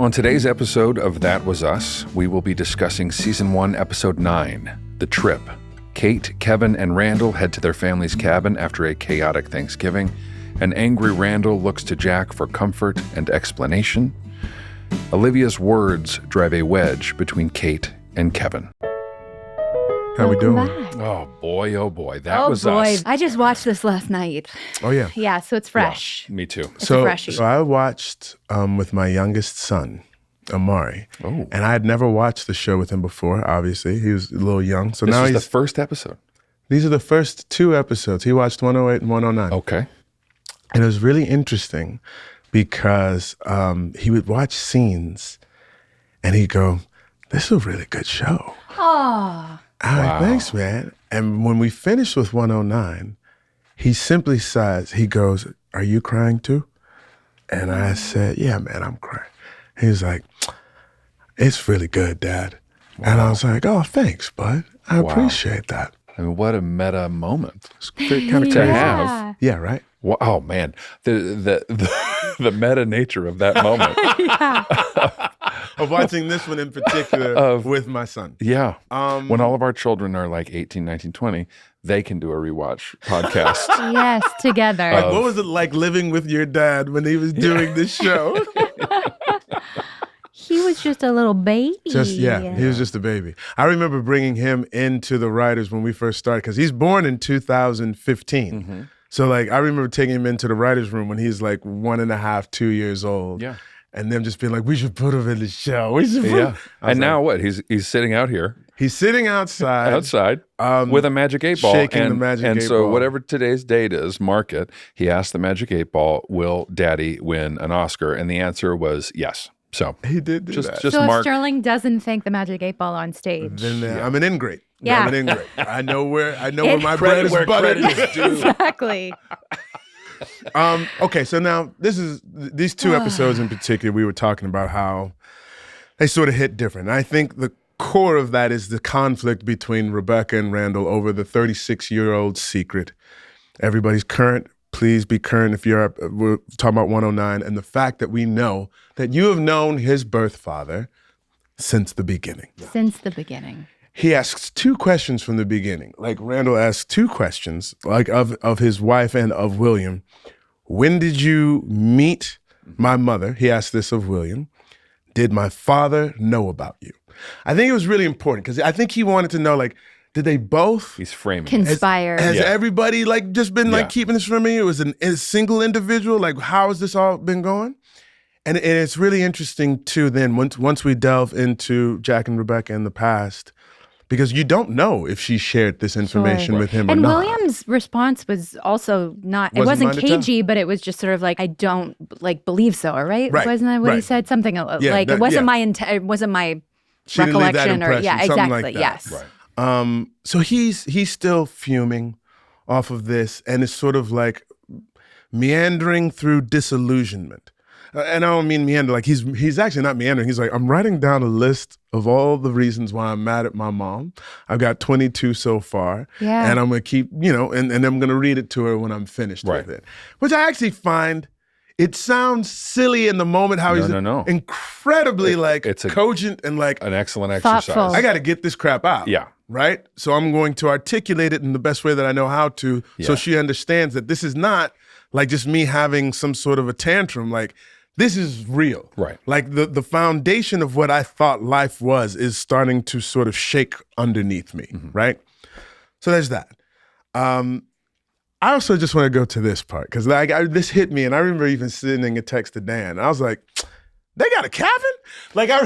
On today's episode of That Was Us, we will be discussing Season 1, Episode 9, The Trip. Kate, Kevin, and Randall head to their family's cabin after a chaotic Thanksgiving. An angry Randall looks to Jack for comfort and explanation. Olivia's words drive a wedge between Kate and Kevin. How we doing? Back. Oh boy, that was us. I just watched this last night. Oh, yeah. Yeah, so it's fresh. Yeah, me too. It's a So freshie. I watched with my youngest son, Amari. Oh. And I had never watched the show with him before, obviously. He was a little young. So This now is the first episode. these are the first two episodes. He watched 108 and 109. Okay. And it was really interesting because he would watch scenes and he'd go, "This is a really good show." Oh, I'm like, "Thanks, man." And when we finished with 109, he simply says, he goes, "Are you crying too?" And I said, "Yeah, man, I'm crying." He's like, "It's really good, Dad." And I was like, "Oh, thanks, bud. I appreciate that." I mean, what a meta moment It's kind of to crazy. have. Yeah, right? Oh man, the meta nature of that moment. Of watching this one in particular with my son. Yeah. When all of our children are like 18, 19, 20, they can do a rewatch podcast. yes, together. Like, what was it like living with your dad when he was doing this show? He was just a little baby. He was just a baby. I remember bringing him into the writers when we first started because he's born in 2015. Mm-hmm. So like I remember taking him into the writers room when he's like 1.5, 2 years old. Yeah. And them just being like, "We should put him in the show. We should put him." Yeah. I was And now what? He's sitting out here he's sitting outside. With a magic 8 ball. shaking the magic and 8 so ball. whatever today's date is, mark it. He asked the magic 8 ball, will Daddy win an Oscar? And the answer was yes. So He did do just that. just so if mark. Sterling doesn't think the Magic 8 Ball on stage. Then I'm an ingrate. Yeah. I'm an ingrate. I know where my bread Credit is where buttered. credit is due. Exactly. Okay, so now these two episodes in particular, we were talking about how they sort of hit different. And I think the core of that is the conflict between Rebecca and Randall over the 36-year-old secret. Everybody's current. Please be current if we're talking about 109. And the fact that we know that you have known his birth father since the beginning. Since the beginning. He asks two questions from the beginning. Like Randall asks two questions, like of his wife and of William. When did you meet my mother? He asked this of William. Did my father know about you? I think it was really important because I think he wanted to know, like, did they both He's framing. Conspire. has everybody like just been like keeping this from me? It was a single individual. Like, how has this all been going? And it's really interesting too. Then once we delve into Jack and Rebecca in the past, because you don't know if she shared this information with him or and not. William's response was also not, it Wasn't wasn't mine to tell. cagey, but it was just sort of like, I don't like believe so, right? Right, Wasn't that what he right. said? Something like, it wasn't my it wasn't my She didn't leave that recollection or, impression, something exactly. like that. Yes. Right. So he's still fuming off of this, and it's sort of like meandering through disillusionment. And I don't mean meander, like he's actually not meandering. He's like, I'm writing down a list of all the reasons why I'm mad at my mom. I've got 22 so far. Yeah. And I'm going to keep, and I'm going to read it to her when I'm finished with it. Which I actually find, it sounds silly in the moment how he's incredibly it's cogent and like An excellent Thoughtful. exercise. I got to get this crap out. Yeah. Right? So I'm going to articulate it in the best way that I know how to so she understands that this is not like just me having some sort of a tantrum. Like, this is real. Right. Like the foundation of what I thought life was is starting to sort of shake underneath me. Right? So there's that. I also just want to go to this part because this hit me, and I remember even sending a text to Dan. And I was like, "They got a cabin?" Like I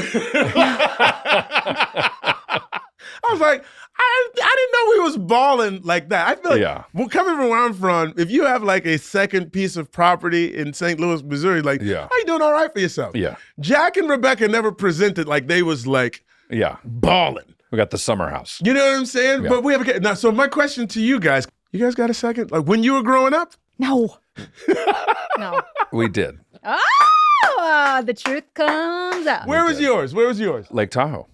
was like, I didn't know we was balling like that. I feel like, well, coming from where I'm from, if you have like a second piece of property in St. Louis, Missouri, like, how you doing all right for yourself? Yeah. Jack and Rebecca never presented like they was like balling. We got the summer house. You know what I'm saying? Yeah. But we have a now. So my question to you guys got a second? Like when you were growing up? No. No. We did. Oh, the truth comes out. Where was yours? Lake Tahoe.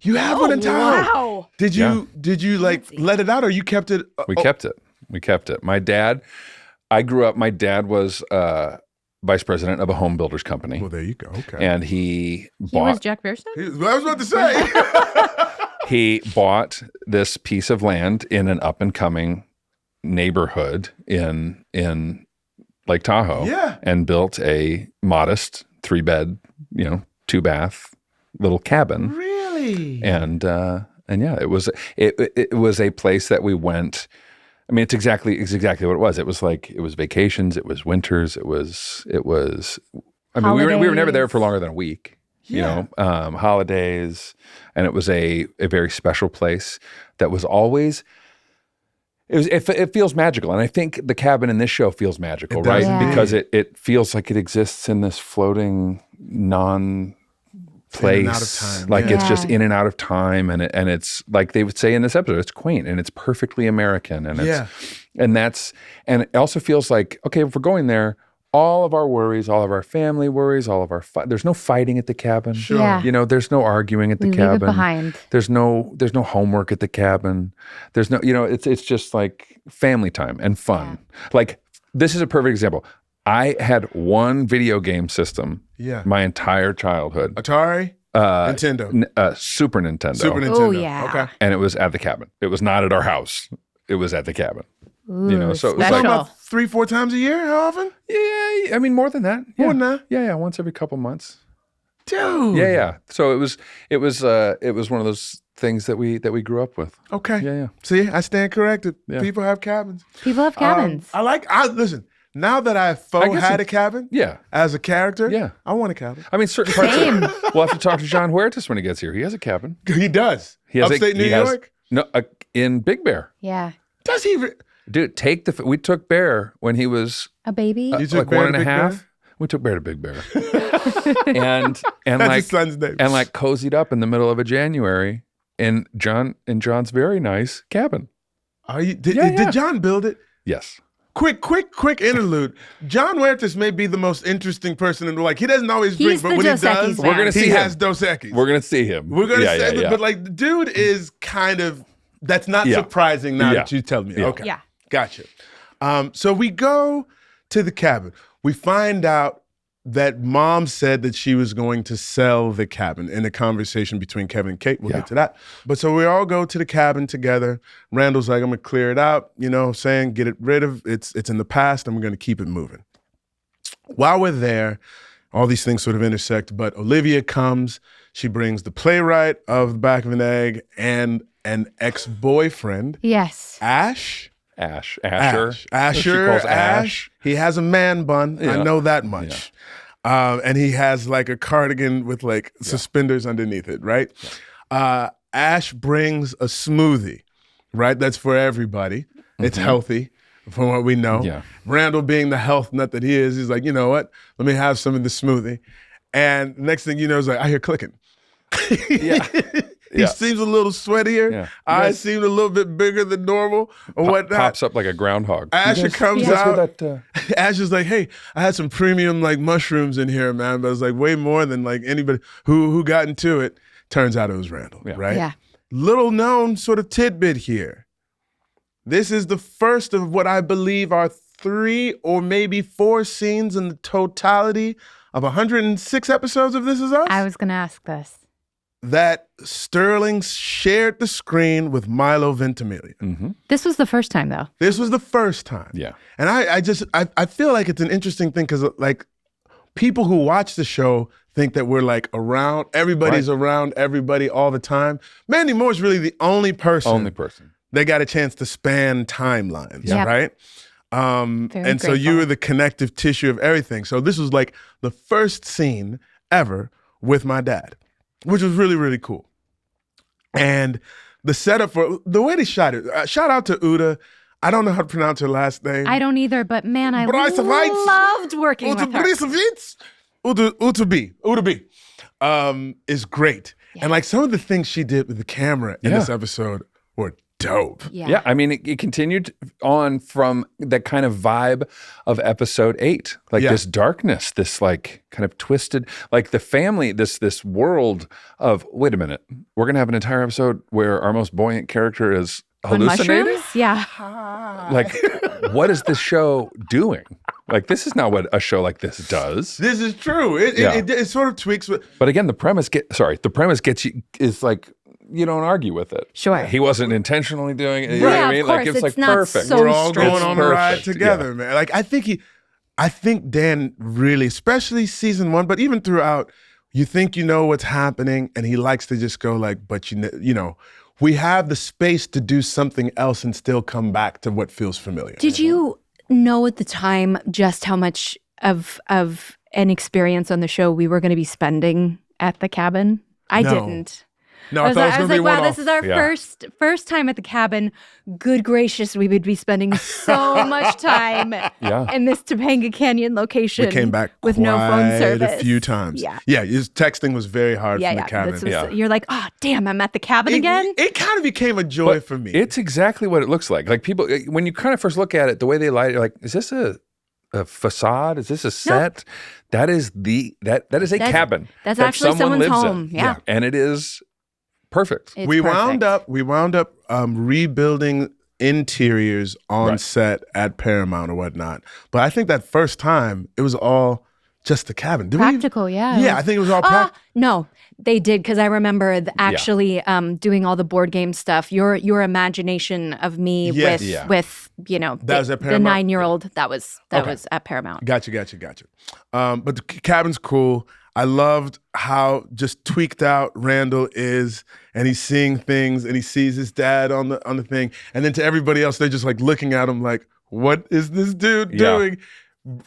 You have one in Tahoe. Wow. Did you like let it out or you kept it? We kept it. My dad, I grew up, my dad was vice president of a home builders company. Well, there you go. Okay. And he He was bought Jack Bearstone? I was about to say. he bought this piece of land in an up and coming neighborhood in Lake Tahoe. Yeah. And built a modest 3-bed, 2-bath little cabin. Really? And yeah, it was a place that we went. I mean, it's exactly what it was. It was vacations, it was winters, it was. I mean, we were never there for longer than a week. Yeah. Holidays, and it was a very special place that was always. It feels magical, and I think the cabin in this show feels magical, right? Yeah. Because it feels like it exists in this floating place, in and out of time. like Yeah. it's just in and out of time, and it's like they would say in this episode, it's quaint and it's perfectly American, and and it also feels like, okay, if we're going there, all of our worries, all of our family worries, all of our there's no fighting at the cabin. Sure. Yeah. There's no arguing at the We leave cabin. it behind. There's no homework at the cabin. There's no, it's just like family time and fun. Like, this is a perfect example. I had one video game system my entire childhood. Atari? Nintendo? Super Nintendo. Super Nintendo. Oh, yeah. Okay. And it was at the cabin. It was not at our house. It was at the cabin. Ooh, so it was We're talking special. about 3-4 times a year? How often? Yeah, I mean, more than that. More than that? Yeah, once every couple months. Dude. Yeah. So it was one of those things that we grew up with. Okay. Yeah. See, I stand corrected. Yeah. People have cabins. People have cabins. Listen, now that I had a cabin Yeah. as a character, Yeah. I want a cabin. I mean, certain parts. Same. We'll have to talk to John Huertas when he gets here. He has a cabin. He does. He has Upstate New he has- York? No, in Big Bear. Yeah. Does he? Dude, we took Bear when he was A baby? You took like Bear one to and a Big half. Bear? We took Bear to Big Bear, and That's like his son's name. and like cozied up in the middle of a January in John's very nice cabin. Did John build it? Yes. Quick interlude. John Huertas may be the most interesting person in the he doesn't always drink, He's but the when he Dos does, Equis man. We're gonna see he him. has Dos Equis. We're gonna see him. We're gonna yeah, say yeah, that, but the dude is kind of that's not surprising now that you tell me. Yeah. Okay, Yeah. gotcha. So we go to the cabin. We find out that mom said that she was going to sell the cabin in a conversation between Kevin and Kate. We'll get to that. But so we all go to the cabin together. Randall's like, I'm gonna clear it out, saying get it rid of it's in the past and we're gonna keep it moving. While we're there, all these things sort of intersect, but Olivia comes, she brings the playwright of The Back of an Egg and an ex-boyfriend, Yes. Asher. She calls Ash. He has a man bun. Yeah. I know that much. And he has like a cardigan with like suspenders underneath it, right? Yeah. Ash brings a smoothie, right? That's for everybody. It's healthy from what we know. Yeah. Randall being the health nut that he is, he's like, you know what? Let me have some of the smoothie. And next thing you know, is like, I hear clicking. Yeah. He seems a little sweatier. Yeah. Eyes seemed a little bit bigger tthan normal or whatnot. Pops up like a groundhog. Asher comes You guys hear out. that, Ash is like, hey, I had some premium like mushrooms in here, man. But it was like way more than like anybody who got into it. Turns out it was Randall, right? Yeah. Little known sort of tidbit here. This is the first of what I believe are 3 or maybe 4 scenes in the totality of 106 episodes of This Is Us. I was going to ask this. That Sterling shared the screen with Milo Ventimiglia. Mm-hmm. This was the first time, though. This was the first time. Yeah. And I feel like it's an interesting thing because like people who watch the show think that we're like around, everybody's around everybody all the time. Mandy Moore's really the only person that got a chance to span timelines, Yep. right? Very So you grateful. were the connective tissue of everything. So this was like the first scene ever with my dad, which was really, really cool. And the setup for the way they shot it, shout out to Uda. I don't know how to pronounce her last name. I don't either, but man, I Brysovitz. loved working with her. Uda B is great. Yeah. And like some of the things she did with the camera in this episode were dope. Yeah, I mean, it continued on from that kind of vibe of episode 8, like this darkness, this like kind of twisted, like the family, this world of, wait a minute, we're going to have an entire episode where our most buoyant character is On hallucinating? mushrooms? Yeah. Like, what is this show doing? Like, this is not what a show like this does. This is true. It sort of tweaks. But again, the premise gets you, is like, you don't argue with it. Sure. He wasn't intentionally doing it. You know Yeah, what I mean? of Like, course, it's like not perfect. so We're all straight. going on a ride Perfect, together, yeah. man. Like, I think Dan really, especially season 1, but even throughout, you think you know what's happening, and he likes to just go like, but you know, we have the space to do something else and still come back to what feels familiar. Did you know at the time just how much of an experience on the show we were going to be spending at the cabin? I No. didn't. No, I thought it was I going was to be like, wow, one-off. this is our first time at the cabin. Good gracious, we would be spending so much time in this Topanga Canyon location. We came back with no phone service a few times. Yeah. His texting was very hard from the cabin. You're like, oh, damn, I'm at the cabin again? It kind of became a joy for me. It's exactly what it looks like. Like, people, when you kind of first look at it, the way they light it, you're like, is this a facade? Is this a set? That is a cabin. That's that actually someone someone's lives home. in. Yeah. And it is perfect. It's we perfect. wound up rebuilding interiors on set at Paramount or whatnot. But I think that first time it was all just the cabin. Practical, yeah. Yeah, I think it was all practical. No, they did, because I remember actually doing all the board game stuff. Your imagination of me with you know That was at the Paramount? 9-year-old that was at Paramount. Gotcha. But the cabin's cool. I loved how just tweaked out Randall is, and he's seeing things, and he sees his dad on the thing, and then to everybody else, they're just like looking at him like, "What is this dude doing?"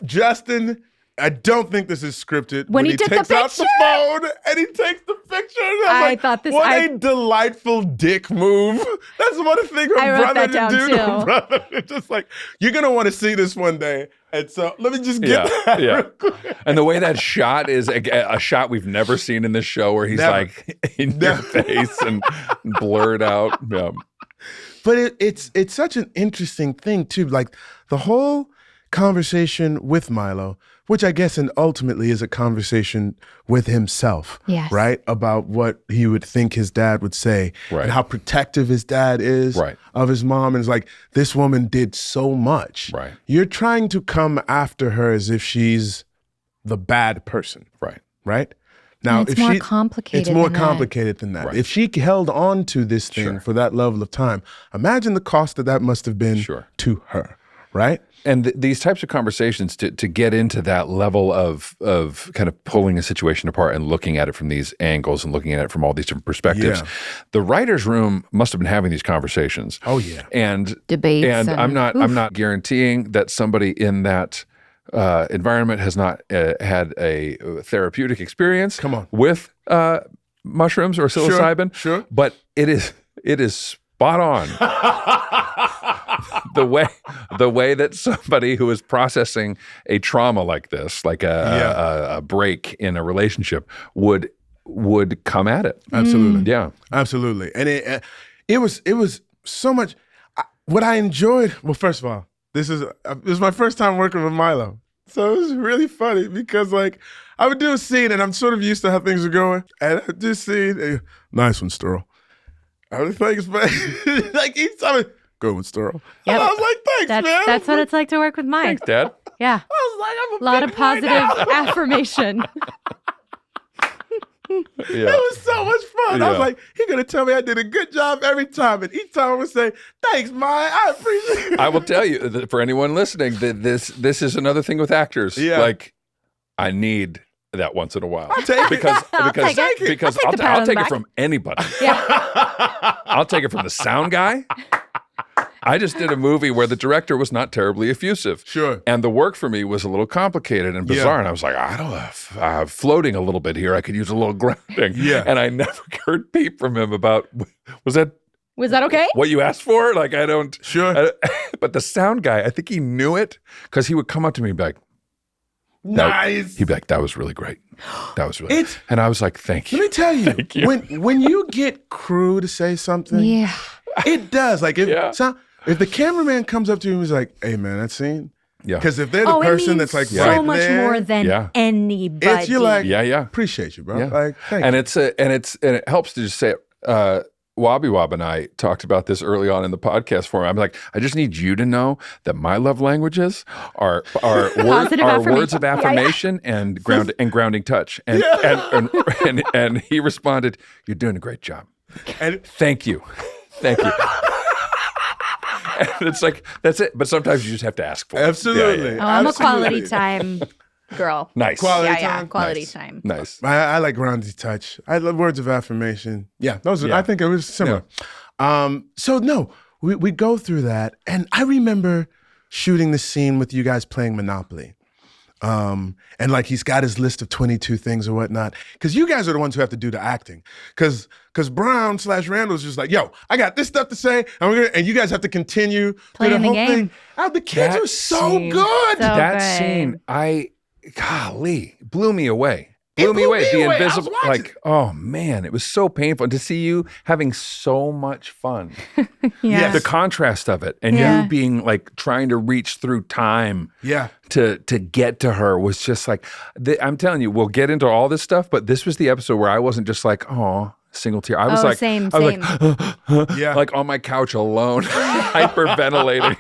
Justin, I don't think this is scripted. When he took the takes out the picture? phone and he takes the picture, and I thought this. What a delightful dick move! That's one thing I a wrote brother that down to do to a too. brother. It's just like, you're gonna want to see this one day. And so let me just get that real quick. And the way that shot is a shot we've never seen in this show, where he's like in your face and blurred out. Yeah. But it's such an interesting thing too. Like the whole conversation with Milo, which I guess and ultimately is a conversation with himself, Yes. right? About what he would think his dad would say, Right. and how protective his dad is Right. of his mom. And it's like, this woman did so much. Right. You're trying to come after her as if she's the bad person, Right. right? Now, it's more complicated It's more than that. complicated than that. Right. If she held on to this thing for that level of time, imagine the cost that must have been to her, right? And these types of conversations to get into that level of kind of pulling a situation apart and looking at it from these angles and looking at it from all these different perspectives. Yeah. The writer's room must have been having these conversations. Oh yeah. And Debates And and- I'm not guaranteeing that somebody in that environment has not had a therapeutic experience. Come on. With mushrooms or psilocybin. Sure. But it is spot on. the way that somebody who is processing a trauma like this, like a break in a relationship, would come at it. Absolutely. Yeah. Absolutely. And it was so much. What I enjoyed. Well, first of all, this was my first time working with Milo, so it was really funny because like I would do a scene and I'm sort of used to how things are going, and I would do a scene. Nice one, Sterl. I was thanks, man. Like each time, good one, Sterl. And I was like, thanks, man. That's what it's like to work with Mike. Thanks, Dad. Yeah. I was like, I'm A lot of big boy positive now. affirmation. It was so much fun. I was Yeah. like, he's gonna tell me I did a good job every time, and each time I would say, "Thanks, Mike. I appreciate it." I will tell you that for anyone listening that this is another thing with actors. Yeah. Like, I need that once in a while. I'll take it. because I'll take it. because I'll take the pat I'll on the take it back. from anybody. Yeah. I'll take it from the sound guy. I just did a movie where the director was not terribly effusive. Sure. And the work for me was a little complicated and bizarre. Yeah. And I was like, I don't know, I'm floating a little bit here. I could use a little grounding. Yeah. And I never heard peep from him about, was that Was that okay? what you asked for? Like, I don't. Sure. But the sound guy, I think he knew it because he would come up to me and be like, Nice. he'd be like, that was really great. That was really It's- And I was like, thank you. Let me tell you, Thank you. when you get crew to say something, Yeah. it does. Like if Yeah. if the cameraman comes up to you and is like, "Hey, man, that scene," Yeah. because if they're the Oh, it person means that's like so right much there, more than Yeah. anybody. it's you're like, Yeah, yeah. appreciate you, bro. Yeah. Like, thank And you. it helps to just say it Wabi Wab and I talked about this early on in the podcast forum. I'm like, I just need you to know that my love languages are words of affirmation and grounding touch. And he responded, "You're doing a great job. And thank you." And it's like, that's it. But sometimes you just have to ask for it. Absolutely. Oh, I'm a quality time girl. Nice. Quality time. Quality Nice. time. Nice. I like grounding touch. I love words of affirmation. Yeah, those. I think it was similar. We go through that, and I remember shooting the scene with you guys playing Monopoly. And like he's got his list of 22 things or whatnot. Because you guys are the ones who have to do the acting. Because Brown/Randall's just like, yo, I got this stuff to say, and you guys have to continue Playing the whole the game. thing. The kids That are so scene- good. That good. scene, golly, blew me away. It Blew me away. The I was invisible, watching like, oh man, it was so painful to see you having so much fun. Yeah. The contrast of it, and Yeah. you being like trying to reach through time Yeah. to get to her was just like, I'm telling you, we'll get into all this stuff, but this was the episode where I wasn't just like, oh, single tear. I was like, same. Yeah. like on my couch alone, hyperventilating.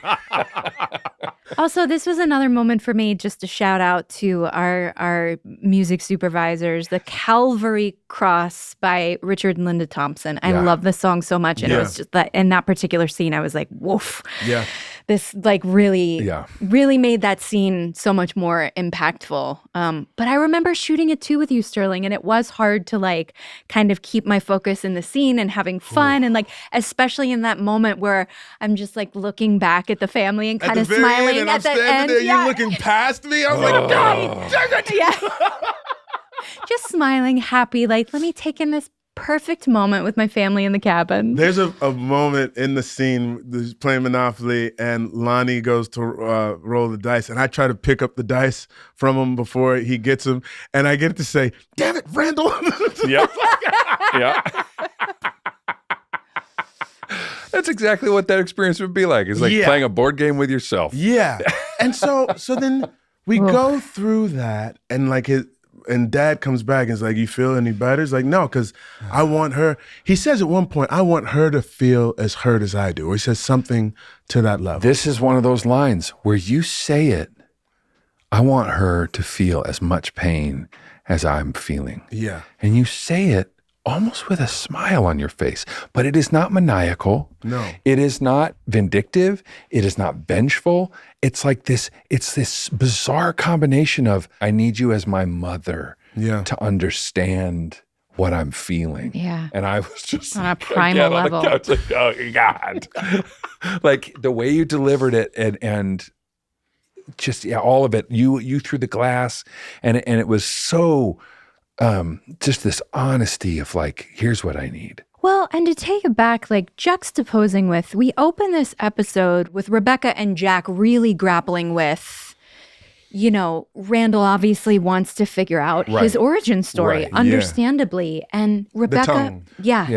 Also, this was another moment for me just to shout out to our music supervisors, the Calvary Cross by Richard and Linda Thompson. I Yeah. love this song so much. And it Yeah. was just that in that particular scene, I was like, woof. Yeah. This like really Yeah. made that scene so much more impactful. But I remember shooting it too with you, Sterling, and it was hard to like kind of keep my focus in the scene and having fun. And like, especially in that moment where I'm just like looking back at the family and kind of smiling and at I'm the standing end. there, Yeah. you looking past me. I was like, God dang it. Yeah. Just smiling, happy, like, let me take in this perfect moment with my family in the cabin. There's a moment in the scene there's playing Monopoly, and Lonnie goes to roll the dice, and I try to pick up the dice from him before he gets them, and I get to say, "Damn it, Randall!" Yep. Yeah. That's exactly what that experience would be like. It's like Yeah. playing a board game with yourself. Yeah, and so then we go through that, and like and Dad comes back and is like, "You feel any better?" He's like, "No, because I want her." He says at one point, "I want her to feel as hurt as I do," or he says something to that level. This is one of those lines where you say it, I want her to feel as much pain as I'm feeling. Yeah. And you say it almost with a smile on your face, but it is not maniacal. No. It is not vindictive. It is not vengeful. It's like it's this bizarre combination of, I need you as my mother to understand what I'm feeling. Yeah. And I was just On a primal on the level. couch, like, oh God. Like the way you delivered it and just, all of it, you through the glass, and it was so just this honesty of like, here's what I need. Well, and to take it back, like juxtaposing with, we open this episode with Rebecca and Jack really grappling with, Randall obviously wants to figure out his origin story, Right, understandably. And Rebecca, tongue.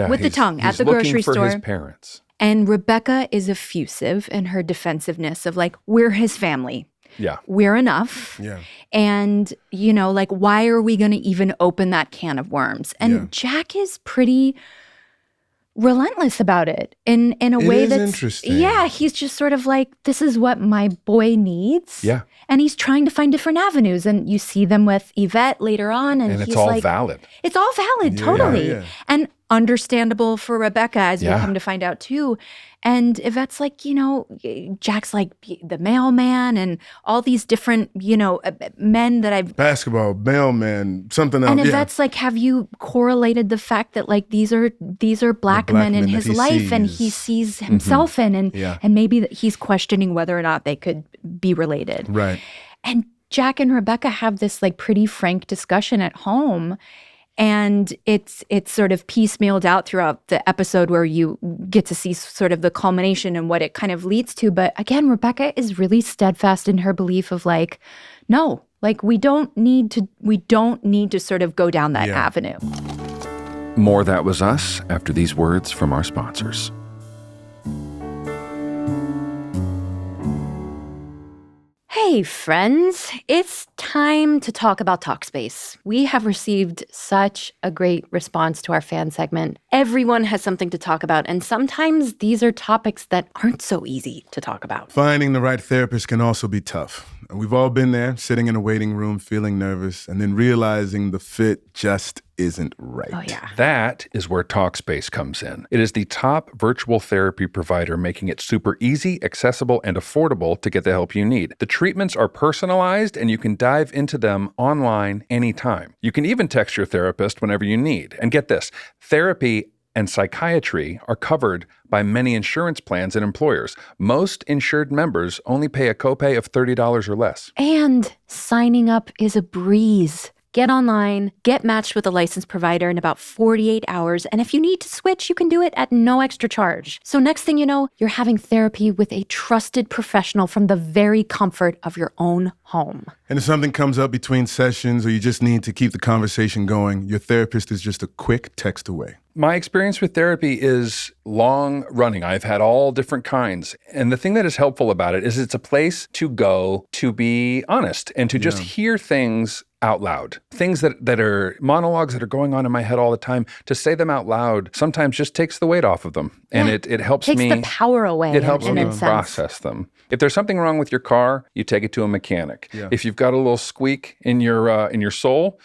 with the tongue at the grocery looking for store. his parents. And Rebecca is effusive in her defensiveness of like, we're his family. Yeah. We're enough. Yeah. And, like, why are we going to even open that can of worms? And Yeah. Jack is pretty relentless about it in a It way is that's interesting. Yeah, he's just sort of like, this is what my boy needs. Yeah. And he's trying to find different avenues. And you see them with Yvette later on. And And he's it's all like, valid. it's all valid, totally. yeah. And understandable for Rebecca, as we Yeah. come to find out too. And Yvette's like, Jack's like the mailman and all these different, men that I've. Basketball, mailman, something else. And Yeah. Yvette's like, have you correlated the fact that like these are black men in men that his he life and he sees. sees himself in, and Yeah. and maybe that he's questioning whether or not they could be related. Right. And Jack and Rebecca have this like pretty frank discussion at home. And it's sort of piecemealed out throughout the episode where you get to see sort of the culmination and what it kind of leads to. But again, Rebecca is really steadfast in her belief of like, no, like we don't need to sort of go down that avenue. More That Was Us after these words from our sponsors. Hey, Okay, friends, it's time to talk about Talkspace. We have received such a great response to our fan segment. Everyone has something to talk about, and sometimes these are topics that aren't so easy to talk about. Finding the right therapist can also be tough. And we've all been there, sitting in a waiting room, feeling nervous, and then realizing the fit just isn't right. Oh, yeah. That is where Talkspace comes in. It is the top virtual therapy provider, making it super easy, accessible, and affordable to get the help you need. The treatments are personalized, and you can dive into them online anytime. You can even text your therapist whenever you need. And get this, therapy and psychiatry are covered by many insurance plans and employers. Most insured members only pay a copay of $30 or less. And signing up is a breeze. Get online, get matched with a licensed provider in about 48 hours, and if you need to switch, you can do it at no extra charge. So next thing you know, you're having therapy with a trusted professional from the very comfort of your own home. And if something comes up between sessions or you just need to keep the conversation going, your therapist is just a quick text away. My experience with therapy is long running. I've had all different kinds. And the thing that is helpful about it is it's a place to go to be honest and to just hear things out loud. Things that are monologues that are going on in my head all the time, to say them out loud sometimes just takes the weight off of them. And it helps me. Takes the power away. It helps in me a sense. process them. If there's something wrong with your car, you take it to a mechanic. Yeah. If you've got a little squeak in your soul,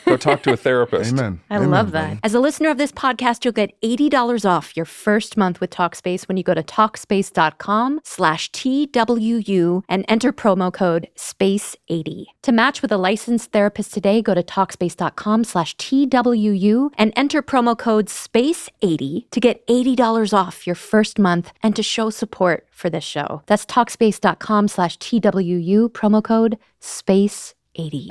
go talk to a therapist. Amen. I Amen, love that. brother. As a listener of this podcast, you'll get $80 off your first month with Talkspace when you go to Talkspace.com/TWU and enter promo code SPACE80. To match with a licensed therapist today, go to Talkspace.com/TWU and enter promo code SPACE80 to get $80 off your first month and to show support for this show. That's Talkspace.com/TWU, promo code SPACE80.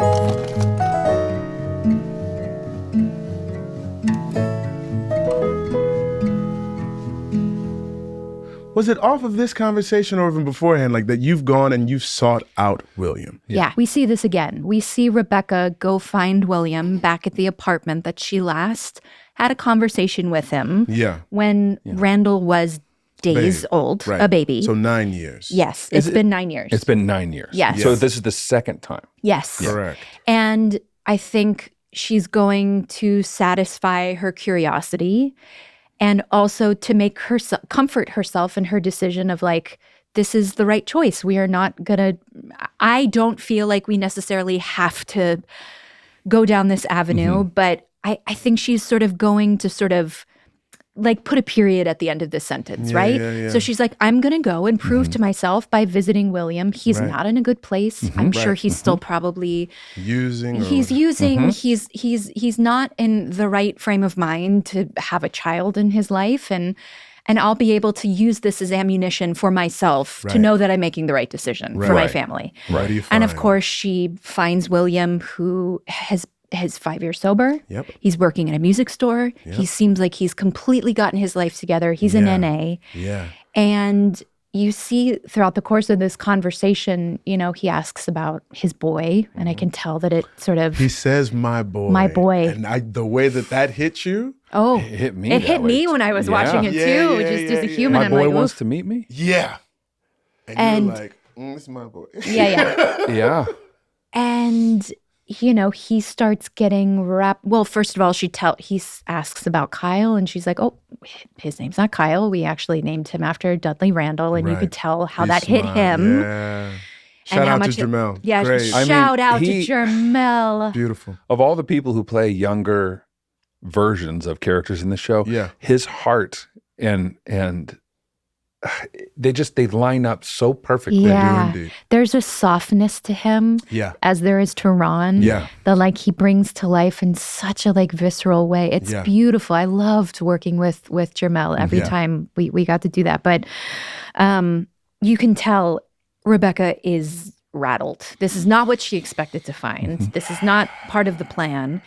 Was it off of this conversation or even beforehand, like that you've gone and you've sought out William? Yeah, we see this again. We see Rebecca go find William back at the apartment that she last had a conversation with him when Randall was days old, Right. a baby. So 9 years. Yes, it's been 9 years. It's been 9 years. Yes. So this is the second time. Yes. Correct. And I think she's going to satisfy her curiosity and also to make her comfort herself in her decision of like, this is the right choice. We are not gonna, I don't feel like we necessarily have to go down this avenue, but I think she's sort of going to sort of like put a period at the end of this sentence, right? Yeah. So she's like, I'm going to go and prove to myself by visiting William. He's not in a good place. I'm sure he's still probably Using. he's not in the right frame of mind to have a child in his life, and I'll be able to use this as ammunition for myself to know that I'm making the right decision for my family. Right. And of course, she finds William, who has 5 years sober. Yep. He's working at a music store. Yep. He seems like he's completely gotten his life together. He's in NA. Yeah. And you see throughout the course of this conversation, you know, he asks about his boy, and I can tell that it sort of... He says, my boy. My boy. And the way that hit you. Oh, It hit me. it that hit way. me when I was watching it Yeah, too. yeah, Just as a yeah. human, My I'm boy like, wants oof. to meet me? Yeah. And And- you're like, this is my boy. Yeah. Yeah. And, you know, he starts getting well, first of all, he asks about Kyle, and she's like, oh, his name's not Kyle. We actually named him after Dudley Randall. And you Right. could tell how He's that hit smart. him. Yeah. And Shout how out to much Jamel. Yeah, Great. shout out to he- Jamel. Beautiful. Of all the people who play younger versions of characters in the show, Yeah. his heart and they line up so perfectly. Yeah. indeed. There's a softness to him Yeah. as there is to Ron. Yeah. That like he brings to life in such a like visceral way. It's Yeah. beautiful. I loved working with Jamel every Yeah. time we got to do that. But you can tell Rebecca is rattled. This is not what she expected to find. This is not part of the plan.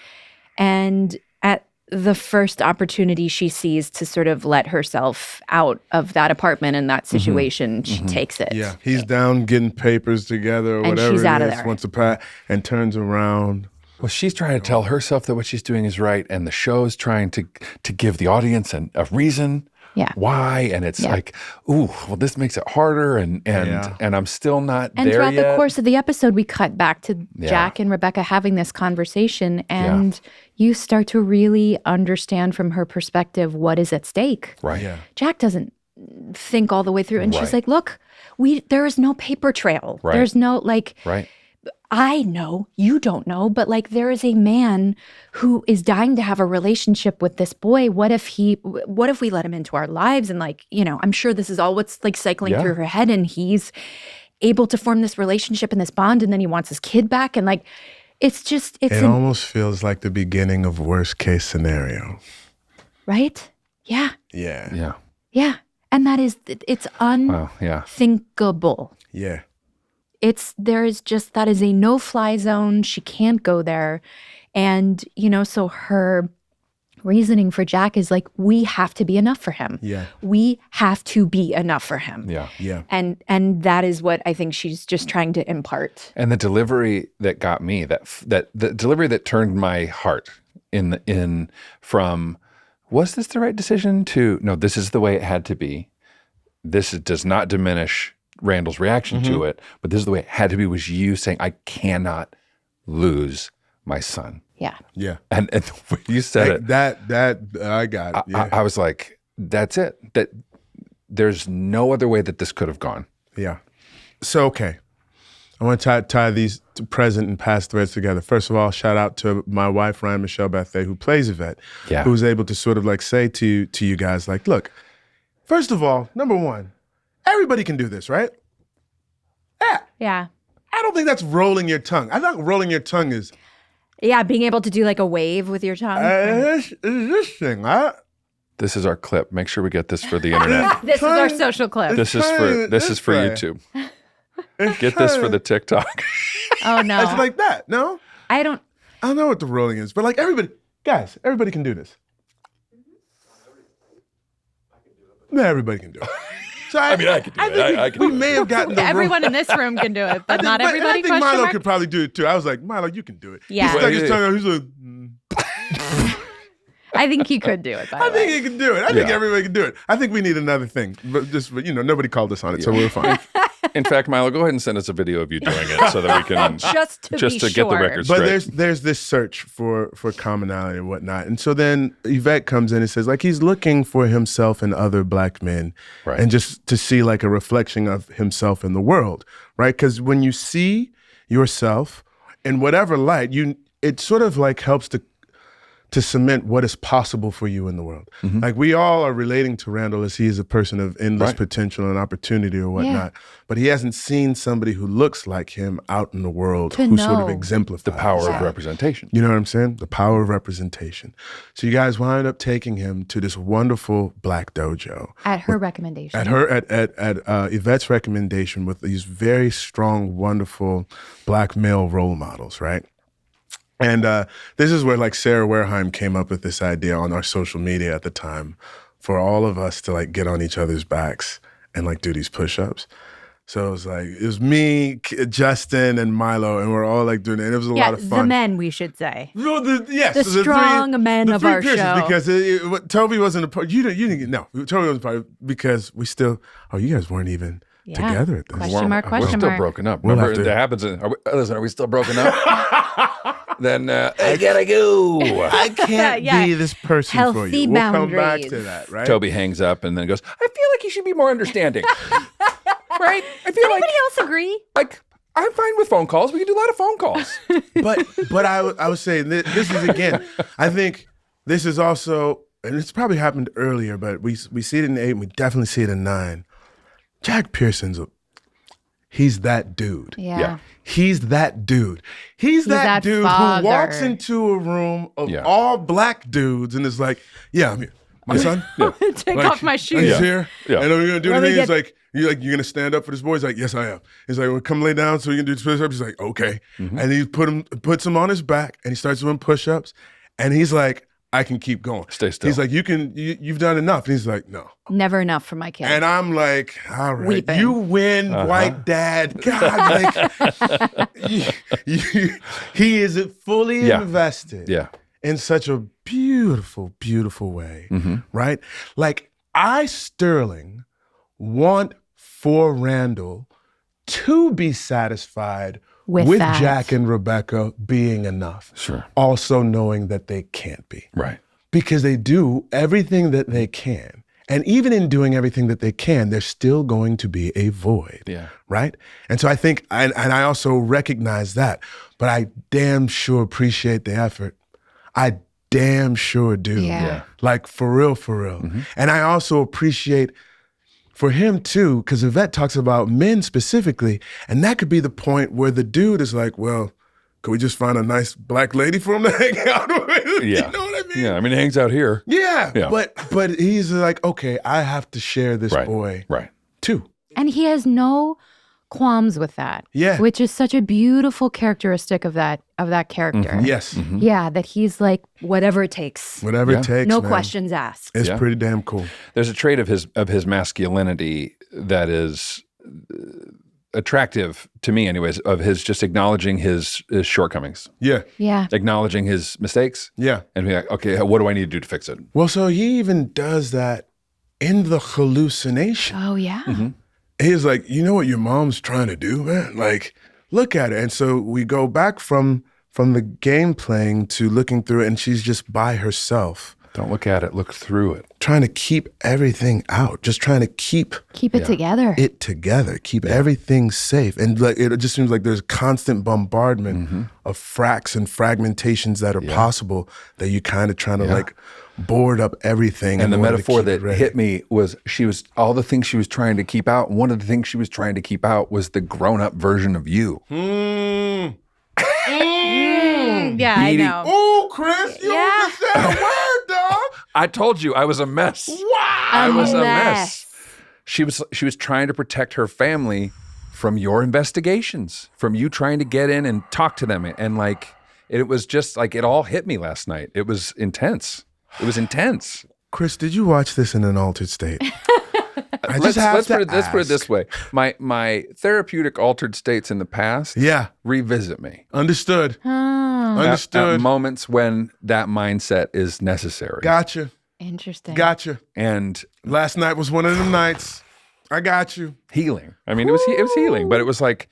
And at the first opportunity she sees to sort of let herself out of that apartment and that situation, she takes it. Yeah. He's down getting papers together or And whatever she's it out of is, there. wants to pass, and turns around. Well, she's trying to tell herself that what she's doing is right, and the show is trying to give the audience a reason Yeah. why? And it's like, ooh, well, this makes it harder, and I'm still not and there throughout yet. the course of the episode, we cut back to Jack and Rebecca having this conversation, and you start to really understand from her perspective what is at stake. Right. Yeah. Jack doesn't think all the way through, and she's like, look, there is no paper trail. Right. There's no Right. I know, you don't know, but like there is a man who is dying to have a relationship with this boy. What if we let him into our lives? And like, I'm sure this is all what's like cycling through her head, and he's able to form this relationship and this bond, and then he wants his kid back. And like, it almost feels like the beginning of worst case scenario. Right? Yeah. Yeah. Yeah. Yeah. And it's unthinkable. Yeah. That is a no-fly zone. She can't go there. And, so her reasoning for Jack is like, we have to be enough for him. Yeah. We have to be enough for him. Yeah. Yeah. And that is what I think she's just trying to impart. And the delivery that got me, that the delivery that turned my heart from, was this the right decision, to, no, this is the way it had to be. This does not diminish Randall's reaction to it, but this is the way it had to be, was you saying, I cannot lose my son. Yeah. Yeah. And when you said it, that I got it. Yeah. I was like, that's it. That there's no other way that this could have gone. Yeah. So, okay. I want to tie these present and past threads together. First of all, shout out to my wife, Ryan Michelle Bethay, who plays Yvette, who was able to sort of like say to you guys, like, look, first of all, number one, everybody can do this, right? Yeah. I don't think that's rolling your tongue. I think rolling your tongue is... Yeah, being able to do like a wave with your tongue. This thing, This is our clip. Make sure we get this for the internet. This is our social clip. This is for YouTube. Get this for the TikTok. Oh, no. It's like that, no? I don't know what the rolling is, but like everybody can do this. No, everybody can do it. So I can do it. I can do we may have gotten the everyone in this room can do it, but not everybody. I think Milo could probably do it too. I was like, Milo, you can do it. Yeah. He stuck his tongue out. He's like, I think he could do it. I think he can do it. I think everybody can do it. I think we need another thing, but just nobody called us on it, so we're fine. In fact, Milo, go ahead and send us a video of you doing it so that we can just to get the record straight. But there's this search for commonality and whatnot, and so then Yvette comes in and says like he's looking for himself in other black men, right, and just to see like a reflection of himself in the world, right? Because when you see yourself in whatever light, it sort of like helps to cement what is possible for you in the world. Mm-hmm. Like we all are relating to Randall as he is a person of endless potential and opportunity or whatnot, but he hasn't seen somebody who looks like him out in the world who sort of exemplifies the power of representation. You know what I'm saying? The power of representation. So you guys wind up taking him to this wonderful black dojo. At her recommendation. At Yvette's recommendation, with these very strong, wonderful black male role models, right? And this is where like Sarah Wareheim came up with this idea on our social media at the time for all of us to like get on each other's backs and like do these push-ups. So it was me, Justin, and Milo, and we're all like doing it. And it was a lot of fun. The men, we should say. Well, the strong men of our show. Because Toby wasn't a part. You didn't. No, Toby wasn't a part because we still. Oh, you guys weren't even together at this. Question mark. We're still broken up. Remember, that happens. Are we still broken up? Then I gotta go. I can't be this person Healthy for you. We'll come back to that, right? Toby hangs up and then goes, I feel like you should be more understanding. Right? I feel Anybody else agree? Like, I'm fine with phone calls. We can do a lot of phone calls. But I was saying, this is, again, I think this is also, and it's probably happened earlier, but we see it in 8, and we definitely see it in 9. Jack Pearson's he's that dude. Yeah. He's that dude. He's that dude father who walks into a room of all black dudes and is like, yeah, I'm here. My son? Yeah. Take off my shoes. He's here. Yeah. And are we going to do anything? He's like, you're going to stand up for this boy? He's like, yes, I am. He's like, well, come lay down so you can do push-ups. He's like, okay. Mm-hmm. And he puts him on his back and he starts doing push-ups. And he's like, I can keep going. Stay still. He's like, you've done enough. And he's like, no. Never enough for my kid. And I'm like, all right, Weeping. you win, white dad. God, like, he is fully invested in such a beautiful, beautiful way, right? Like, I, Sterling, want for Randall to be satisfied with that. Jack and Rebecca being enough. Sure. Also knowing that they can't be. Right. Because they do everything that they can. And even in doing everything that they can, there's still going to be a void. Yeah. Right? And so I think, and I also recognize that, but I damn sure appreciate the effort. I damn sure do. Yeah. Like for real, for real. Mm-hmm. And I also appreciate for him too, because Yvette talks about men specifically, and that could be the point where the dude is like, well, could we just find a nice black lady for him to hang out with? Yeah. You know what I mean? Yeah. I mean, he hangs out here. Yeah. Yeah. But he's like, okay, I have to share this boy Right. too. And he has no qualms with that. Yeah. Which is such a beautiful characteristic of that character. Yes. Mm-hmm. Yeah, that he's like, whatever it takes. Whatever it takes. No man. questions asked. It's Yeah. pretty damn cool. There's a trait of his masculinity that is attractive to me, anyways, of his just acknowledging his shortcomings, Yeah. Yeah. acknowledging his mistakes, Yeah. and be like, okay, what do I need to do to fix it? Well, so he even does that in the hallucination. Oh, yeah. Mm-hmm. He's like, you know what your mom's trying to do, man? Like, look at it. And so we go back from the game playing to looking through it, and she's just by herself, Don't look at it, look through it. trying to keep everything out, just trying to keep Keep it together. it together, keep everything safe. And like it just seems like there's constant bombardment of fracks and fragmentations that are possible that you kind of trying to like board up everything. And the in order to metaphor keep it that ready. hit me was all the things she was trying to keep out. One of the things she was trying to keep out was the grown-up version of you. Yeah, I Beating- know. Oh, Chris, you Yeah. just said a word, dog. I told you I was a mess. Wow. I was a mess. mess. She was trying to protect her family from your investigations, from you trying to get in and talk to them. And like, it was just like, it all hit me last night. It was intense. It was intense. Chris, did you watch this in an altered state? I Let's to put it ask. this way. My therapeutic altered states in the past Yeah, revisit me. understood. Oh, Understood. At moments when that mindset is necessary. Gotcha. interesting. Gotcha. And Last night was one of them nights. I got you. healing. I mean, it was healing, but it was like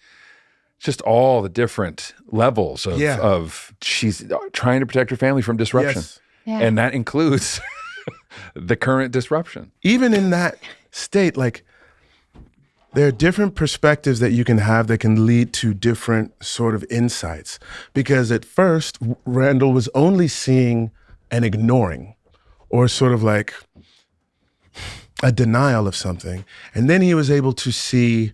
just all the different levels of she's trying to protect her family from disruption. Yes. Yeah. And that includes the current disruption. Even in that state, like there are different perspectives that you can have that can lead to different sort of insights. Because at first, Randall was only seeing and ignoring, or sort of like a denial of something. And then he was able to see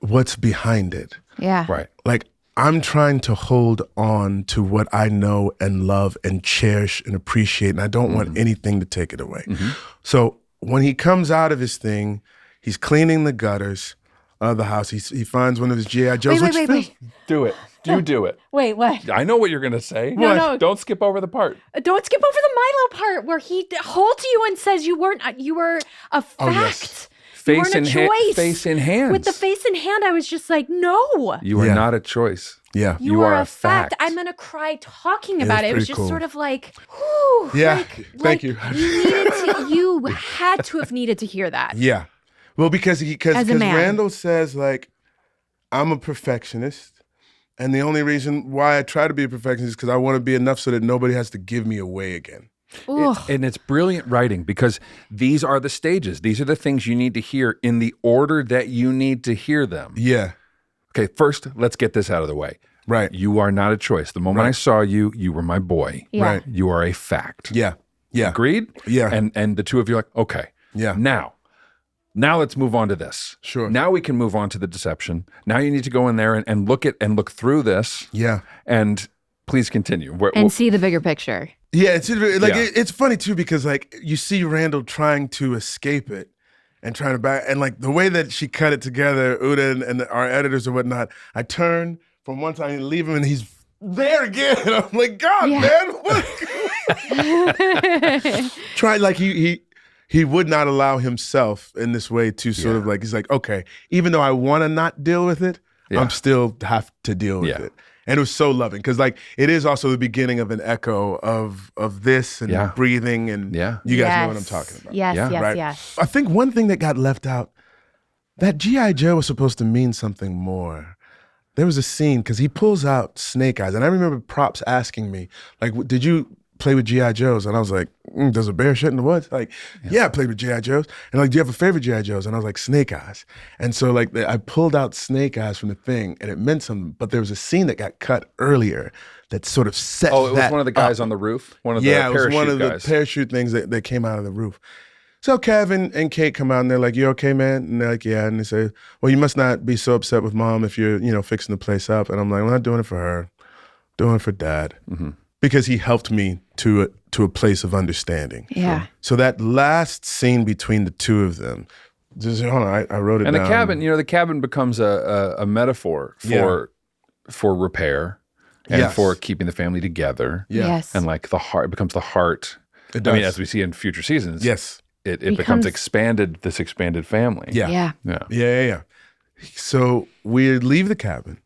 what's behind it. Yeah. Right. Like, I'm trying to hold on to what I know and love and cherish and appreciate, and I don't want anything to take it away. So when he comes out of his thing, he's cleaning the gutters of the house. He finds one of his G.I. Joes. Wait. Do it. You do it. Wait, what? I know what you're going to say. No. Don't skip over the part. Don't skip over the Milo part where he holds you and says you were a fact. Oh, yes. You Face weren't in a choice. face in hands. With the face in hand, I was just like, no. You are Yeah. not a choice. Yeah. You are a fact. I'm gonna cry talking about it. It was pretty just cool. sort of like, whew. Yeah. Like, Thank you. You had to have needed to hear that. Yeah. Well, because As a man. Randall says, like, I'm a perfectionist. And the only reason why I try to be a perfectionist is because I want to be enough so that nobody has to give me away again. Ugh. And it's brilliant writing because these are the stages. These are the things you need to hear in the order that you need to hear them. Yeah. Okay, first, let's get this out of the way. Right. You are not a choice. The moment I saw you, you were my boy. Yeah. Right. You are a fact. Yeah. Yeah. Agreed? Yeah. And the two of you are like, okay. Yeah. Now let's move on to this. Sure. Now we can move on to the deception. Now you need to go in there and look through this. Yeah. And please continue. And see the bigger picture. Yeah, it's like Yeah. it's funny too because like you see Randall trying to escape it and trying to back and like the way that she cut it together, Uda and our editors and whatnot. I turn from one side and leave him and he's there again. I'm like, God, Yeah. man, what's try like he would not allow himself in this way to sort of like he's like, okay, even though I want to not deal with it, Yeah. I'm still have to deal with Yeah. it. And it was so loving because like it is also the beginning of an echo of this and breathing and you guys know what I'm talking about. Yes, right? yes. I think one thing that got left out, that G.I. Joe was supposed to mean something more. There was a scene because he pulls out Snake Eyes, and I remember Props asking me, like, did you play with G.I. Joes? And I was like, does a bear shit in the woods? Like, yeah, I played with G.I. Joes. And like, do you have a favorite G.I. Joes? And I was like, Snake Eyes. And so like, I pulled out Snake Eyes from the thing, and it meant something. But there was a scene that got cut earlier that sort of set that. Oh, it was one of the guys on the roof? One of the parachute guys? Yeah, it was one of the parachute things that came out of the roof. So Kevin and Kate come out and they're like, you okay, man? And they're like, yeah. And they say, well, you must not be so upset with Mom if you're, fixing the place up. And I'm like, I'm not doing it for her. I'm doing it for Dad. Mm-hmm. Because he helped me to a place of understanding. Yeah. So that last scene between the two of them, just hold on, I wrote it down. And the cabin, the cabin becomes a metaphor for repair and for keeping the family together. Yeah. Yes. And like the heart, it becomes the heart. It does. I mean, as we see in future seasons. Yes. It becomes this expanded family. Yeah. So we leave the cabin,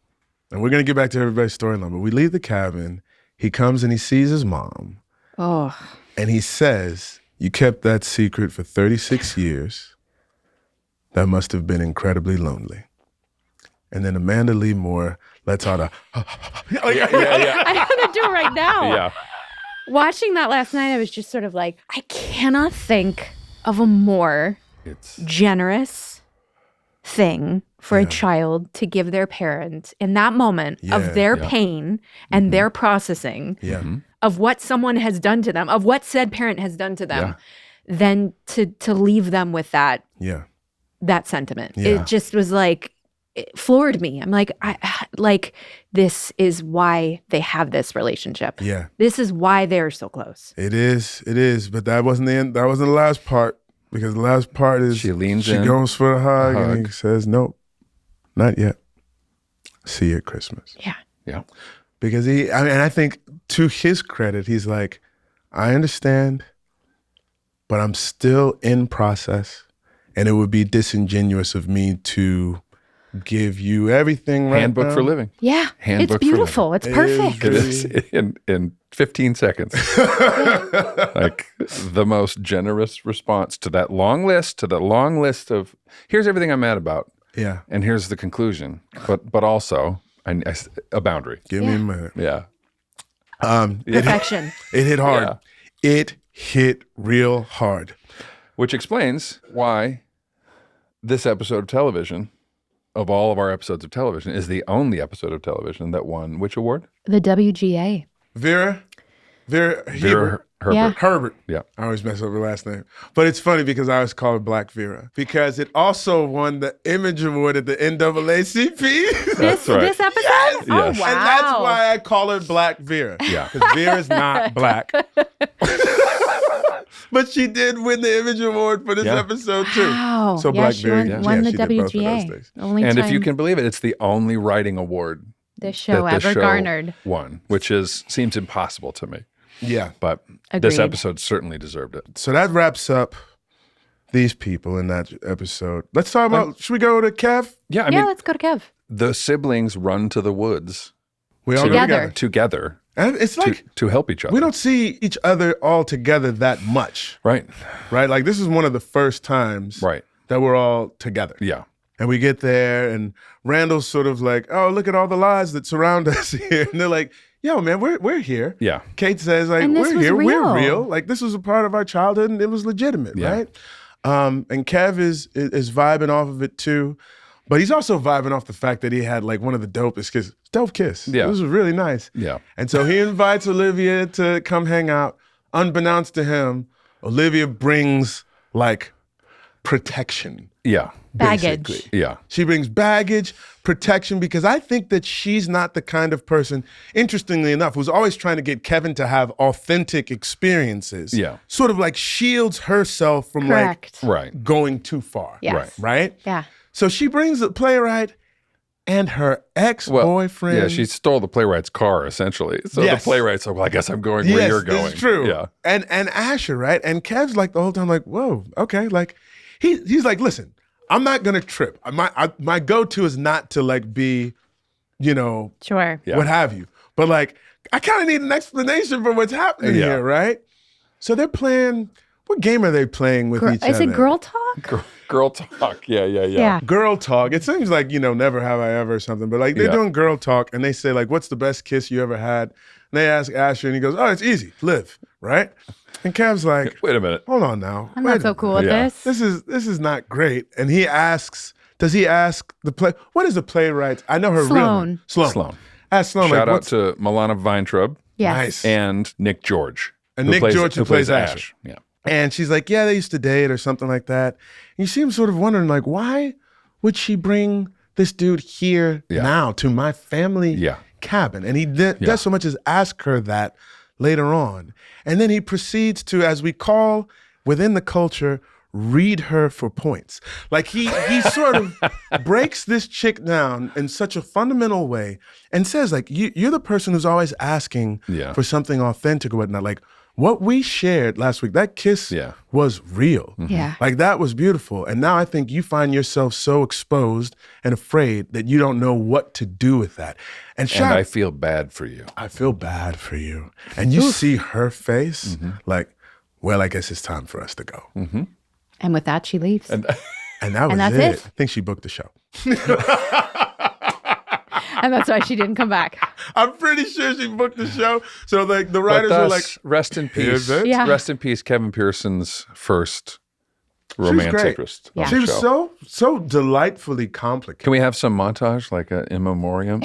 and we're going to get back to everybody's storyline, but we leave the cabin. He comes and he sees his mom. Oh. And he says, you kept that secret for 36 years. That must have been incredibly lonely. And then Amanda Lee Moore lets out a... I want to do it right now. Yeah. Watching that last night, I was just sort of like, I cannot think of a more generous thing for a child to give their parent in that moment of their pain and their processing of what someone has done to them, of what said parent has done to them, than to leave them with that sentiment. It just was like, it floored me. I'm like, this is why they have this relationship. Yeah. This is why they're so close. It is. But that wasn't the end. That wasn't the last part. Because the last part is she goes for the hug and he says, nope, not yet. See you at Christmas. Yeah. Yeah. Because I think to his credit, he's like, I understand, but I'm still in process. And it would be disingenuous of me to give you everything right Handbook now. for living. Yeah. Handbook it's beautiful. It's perfect. It is in 15 seconds. Like the most generous response to that long list, of here's everything I'm mad about. Yeah. And here's the conclusion. But also a boundary. Give me a minute. Yeah. Perfection. It hit hard. Yeah. It hit real hard. Which explains why this episode of television, of all of our episodes of television, is the only episode of television that won which award? The WGA. Vera Herbert. Yeah. Herbert. Yeah. I always mess up her last name. But it's funny because I always call her Black Vera because it also won the Image Award at the NAACP. This episode? Yes. Oh, wow. And that's why I call her Black Vera. Yeah. Because Vera's not black. But she did win the Image Award for this episode too. Wow. So yeah, Black she Vera won the she did both of those WGA. things. Only And time if you can believe it, it's the only writing award this show that this ever show garnered. won, which seems impossible to me. Yeah. But this Agreed. episode certainly deserved it. So that wraps up these people in that episode. Let's talk about, should we go to Kev? Yeah, I mean, let's go to Kev. the siblings run to the woods We all go together And it's like, to help each other. we don't see each other all together that much, Right. right? Like this is one of the first times Right. that we're all together. Yeah. And we get there and Randall's sort of like, oh, look at all the lies that surround us here. And they're like, yo, man, we're here. Yeah. Kate says, like, And this we're was here. real. We're real. Like, this was a part of our childhood and it was legitimate, Yeah. right? And Kev is vibing off of it too. But he's also vibing off the fact that he had like one of the dopest kisses. Dope kiss. Yeah. This was really nice. Yeah. And so he invites Olivia to come hang out. Unbeknownst to him, Olivia brings like protection. Yeah. Baggage. Basically. Yeah. She brings baggage, protection, because I think that she's not the kind of person, interestingly enough, who's always trying to get Kevin to have authentic experiences. Yeah. Sort of like shields herself from Correct. Right. going too far. Yes. Right? Yeah. So she brings the playwright and her ex-boyfriend. Yeah, she stole the playwright's car, essentially. So Yes. the playwright's like, well, I guess I'm going where you're going. This is true. Yeah. And Asher, right? And Kev's like the whole time like, whoa, okay. Like he's like, listen, I'm not gonna trip. My go-to is not to like be Sure. Yeah. what have you. But like, I kind of need an explanation for what's happening here, right? So they're playing, what game are they playing with each other? Is it girl talk? Girl talk. Yeah. Girl talk. It seems like, never have I ever or something, but like they're doing girl talk and they say like, what's the best kiss you ever had? And they ask Asher and he goes, oh, it's easy, Liv, right? And Kev's like, Wait a minute. hold on now. I'm not so cool with this. This is not great. And he asks, does he ask what is the playwright? I know her real name. Sloane. Ask Sloane. Shout out to Milana Weintraub. Yes. Nice. And Nick George. And Nick George who plays Ash. Yeah. And she's like, yeah, they used to date or something like that. And you see him sort of wondering, like, why would she bring this dude here now to my family cabin? And he does so much as ask her that later on. And then he proceeds to, as we call within the culture, read her for points. Like he sort of breaks this chick down in such a fundamental way and says, like, you're the person who's always asking for something authentic or whatnot. Like, what we shared last week, that kiss was real. Yeah. Like that was beautiful. And now I think you find yourself so exposed and afraid that you don't know what to do with that. And I feel bad for you. I feel bad for you. And you see her face like, well, I guess it's time for us to go. Mm-hmm. And with that, she leaves. And that was that's it. it? I think she booked the show. And that's why she didn't come back. I'm pretty sure she booked the show. So like the writers were like, rest in peace. Yeah. Rest in peace, Kevin Pearson's first romance great. interest. Yeah. on she the was show. so delightfully complicated. Can we have some montage, like an in memoriam?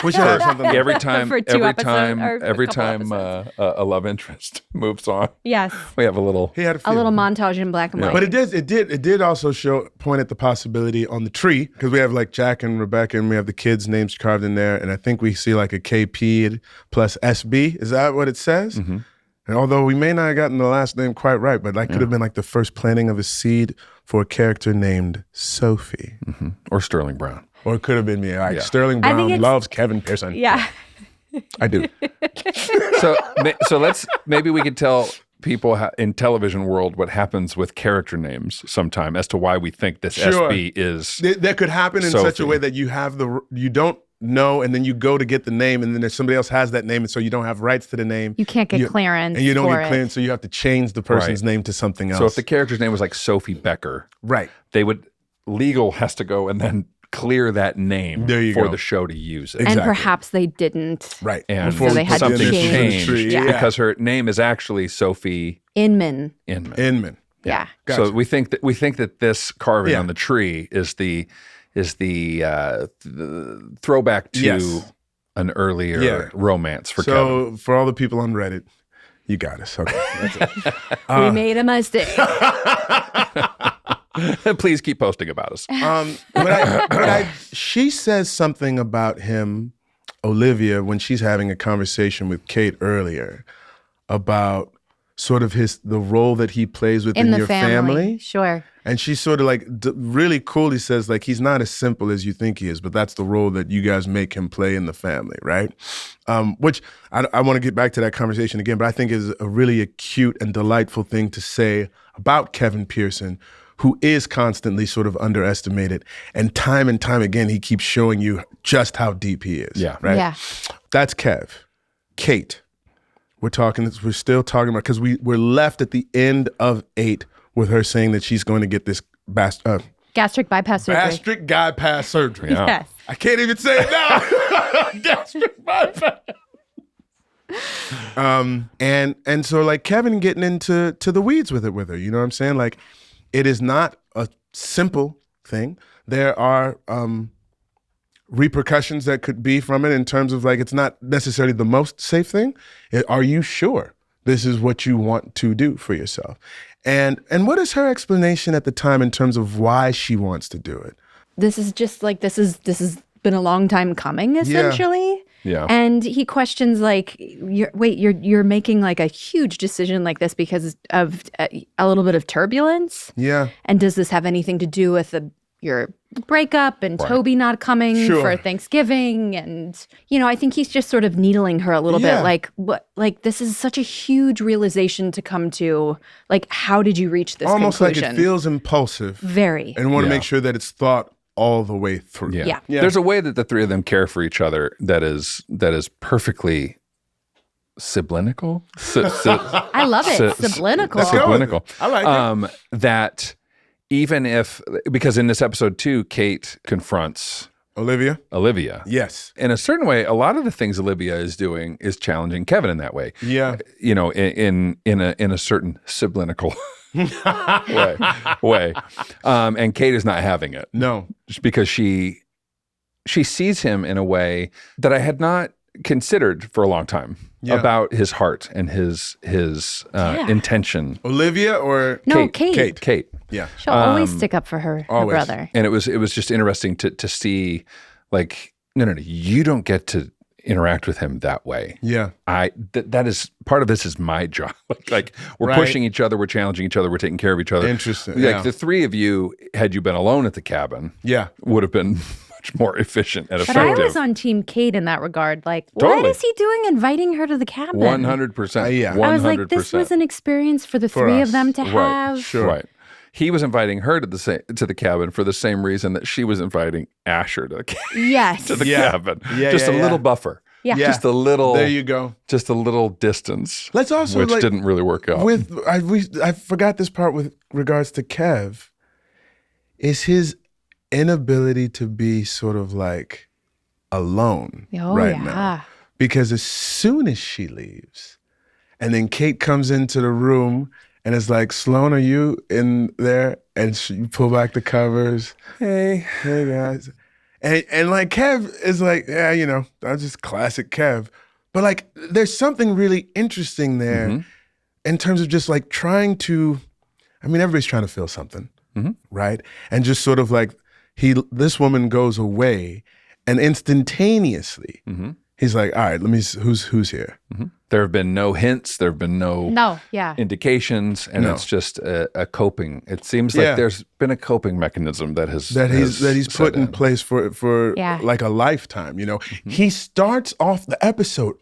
We should have something like every time, For two every episodes, or every a couple time a love interest moves on, Yes. we have a little. he had A little montage in black and white. But it did also point at the possibility on the tree, because we have like Jack and Rebecca and we have the kids' names carved in there, and I think we see like a KP plus SB. Is that what it says? Mm-hmm. And although we may not have gotten the last name quite right, but that could have been like the first planting of a seed for a character named Sophie. Mm-hmm. Or Sterling Brown. Or it could have been me. Like Yeah. Sterling I think Brown it's- loves Kevin Pearson. Yeah. I do. So maybe we could tell people in television world what happens with character names sometime as to why we think this Sure. SB is. That could happen in such a Sophie. way that you don't know, and then you go to get the name, and then there's somebody else has that name, and so you don't have rights to the name. You can't get clearance and you don't for get it. clearance, so you have to change the person's name to something else. So if the character's name was like Sophie Becker, right, legal has to go and then clear that name There you for go. the show to use it. And Exactly. perhaps they didn't. right, And So they had to something change. changed Yeah. because her name is actually Sophie Inman. Inman. Inman. Yeah. Gotcha. So we think that this carving Yeah. on the tree is the throwback to Yes. an earlier Yeah. romance for So for all the people on Reddit, you got us. Okay, that's it. We made a mistake. Kevin. Please keep posting about us. She says something about him, Olivia, when she's having a conversation with Kate earlier about sort of the role that he plays within In the your family. Sure. And she sort of like really coolly says, like, he's not as simple as you think he is, but that's the role that you guys make him play in the family, right? Which I want to get back to that conversation again, but I think is a really acute and delightful thing to say about Kevin Pearson, who is constantly sort of underestimated. And time again, he keeps showing you just how deep he is. Yeah. Right? Yeah. That's Kev. Kate, we're still talking about, because we're left at the end of 8 with her saying that she's going to get this Gastric bypass surgery. gastric bypass surgery. Yeah. Yes. I can't even say it now. Gastric bypass. And so like Kevin getting into the weeds with her, you know what I'm saying? Like, it is not a simple thing. There are repercussions that could be from it in terms of like, it's not necessarily the most safe thing. Are you sure this is what you want to do for yourself? And what is her explanation at the time in terms of why she wants to do it? This is just like, this has been a long time coming, essentially. Yeah. And he questions like, you're making like a huge decision like this because of a little bit of turbulence. Yeah. And does this have anything to do with your breakup and Toby not coming Sure. for Thanksgiving? And, I think he's just sort of needling her a little Yeah. bit. Like, what? Like, this is such a huge realization to come to. Like, how did you reach this Almost conclusion? like it feels impulsive. Very. And want to Yeah. make sure that it's thought all the way through. Yeah. There's a way that the three of them care for each other that is perfectly siblinical. I love it. Sublinical. Let's go with it. Sublinical. I like it. That even if, because in this episode too, Kate confronts Olivia? Yes. In a certain way, a lot of the things Olivia is doing is challenging Kevin in that way. Yeah. You know, in a certain siblinical way. And Kate is not having it. No. Just because she sees him in a way that I had not considered for a long time about his heart and his intention. Olivia or No, Kate? Kate. Yeah. She'll always stick up for her brother. And it was just interesting to see, like, no, you don't get to interact with him that way. Yeah. That is part of this is my job. Like we're Right. pushing each other, we're challenging each other, we're taking care of each other. Interesting. Like Yeah. the three of you, had you been alone at the cabin, would have been much more efficient and But effective. I was on Team Kate in that regard. Like, Totally. what is he doing inviting her to the cabin? 100%. Yeah. 100%. I was like, this was an experience for the three us. of them to have. Sure. Right. He was inviting her to the cabin for the same reason that she was inviting Asher to the Yes. cabin. Yeah, Just yeah, a little buffer. Yeah. Yeah. Just a little. There you go. Just a little distance. Let's also which didn't really work out. I forgot this part with regards to Kev. Is his inability to be sort of like alone right now. Because as soon as she leaves, and then Kate comes into the room and is like, Sloane, are you in there? And you pull back the covers. Hey guys. And like Kev is like, yeah, you know, that's just classic Kev. But like there's something really interesting there in terms of just like trying to, I mean, everybody's trying to feel something, right? And just sort of like this woman goes away and instantaneously he's like, all right, let me see who's here. There have been no hints. There have been no indications, and it's just a coping. It seems like there's been a coping mechanism that he's put in place for like a lifetime. You know, he starts off the episode.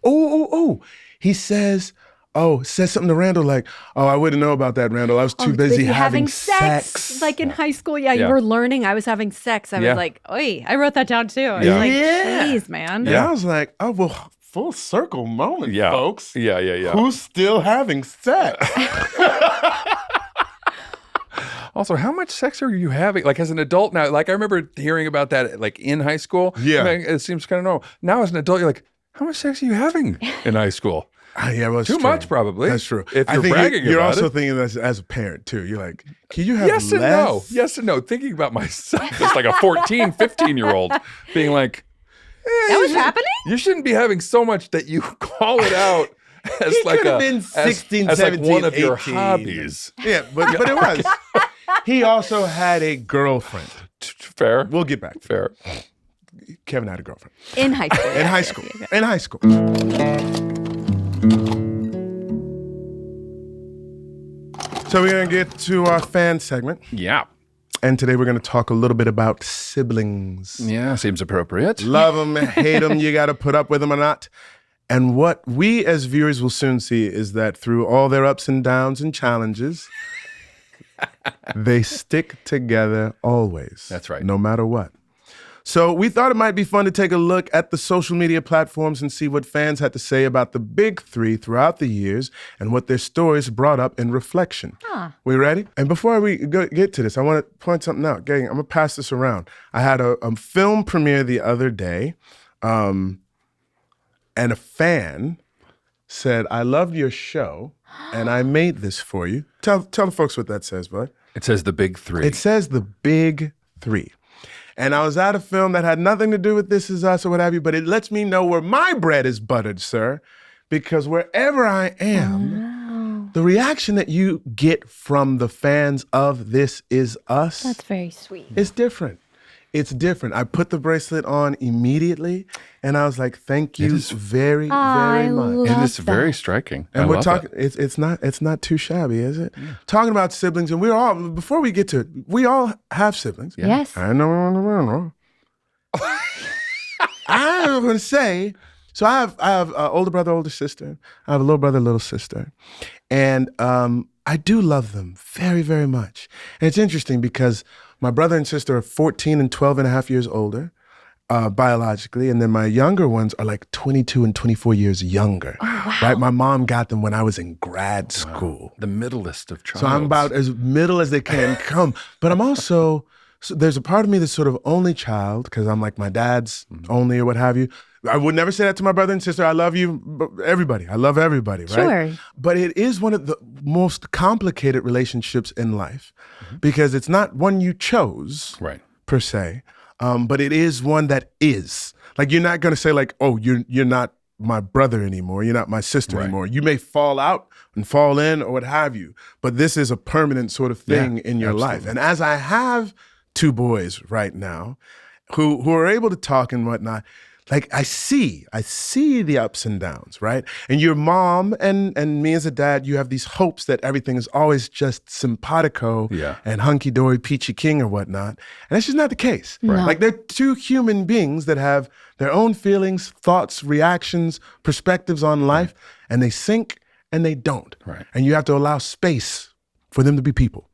He says something to Randall like, "Oh, I wouldn't know about that, Randall. I was too busy having sex." Like in high school, you were learning. I was having sex. I was like, "Oi!" I wrote that down too. I was like, "Jeez, man." Yeah, I was like, "Oh well." Full circle moment, folks. Yeah. Who's still having sex? Also, how much sex are you having? Like as an adult now, like I remember hearing about that like in high school. Yeah. I mean, it seems kind of normal. Now as an adult, you're like, how much sex are you having in high school? Well, Too much, probably. That's true. If you're think bragging you're about also it. thinking that as a parent too. You're like, can you have Yes less? and no. Yes and no. Thinking about myself as like a 14, 15-year-old being like, That was happening? you shouldn't be having so much that you call it out as He like could have been 16, as 17, like one of your 18. hobbies. Yeah, but it was. He also had a girlfriend. Fair. We'll get back. Fair. Kevin had a girlfriend. In high school. In high school. In high school. So we're going to get to our fan segment. Yeah. And today we're going to talk a little bit about siblings. Yeah, seems appropriate. Love them, hate them, you got to put up with them or not. And what we as viewers will soon see is that through all their ups and downs and challenges, they stick together always. That's right. No matter what. So we thought it might be fun to take a look at the social media platforms and see what fans had to say about the big three throughout the years and what their stories brought up in reflection. We ready? And before we get to this, I want to point something out. Gang, I'm going to pass this around. I had a film premiere the other day, and a fan said, I loved your show, and I made this for you. Tell the folks what that says, bud. It says the big three. It says the big three. And I was at a film that had nothing to do with This Is Us or what have you, but it lets me know where my bread is buttered, sir. Because wherever I am, the reaction that you get from the fans of This Is Us That's very sweet. is different. It's different. I put the bracelet on immediately, and I was like, "Thank you very, very much." It is Love very that. striking. And I we're love talking. it. It's not too shabby, is it? Yeah. Talking about siblings, and we're all. Before we get to it, we all have siblings. Yes. I know. I'm going to say. So I have an older brother, older sister. I have a little brother, little sister, and I do love them very, very much. And it's interesting because my brother and sister are 14 and 12 and a half years older. Biologically, and then my younger ones are like 22 and 24 years younger. Oh, wow. Right? My mom got them when I was in grad school. The middlest of childs. So I'm about as middle as they can come. But I'm also, so there's a part of me that's sort of only child, because I'm like my dad's only or what have you. I would never say that to my brother and sister. I love you, everybody. I love everybody, right? Sure. But it is one of the most complicated relationships in life because it's not one you chose, Right. per se. But it is one that is. Like, you're not going to say like, oh, you're not my brother anymore. You're not my sister anymore. You may fall out and fall in or what have you, but this is a permanent sort of thing in your life. And as I have two boys right now who are able to talk and whatnot, like I see the ups and downs, right? And your mom and me as a dad, you have these hopes that everything is always just simpatico and hunky-dory, peachy king or whatnot. And that's just not the case. No. Like, they're two human beings that have their own feelings, thoughts, reactions, perspectives on life, and they sync and they don't. Right. And you have to allow space for them to be people.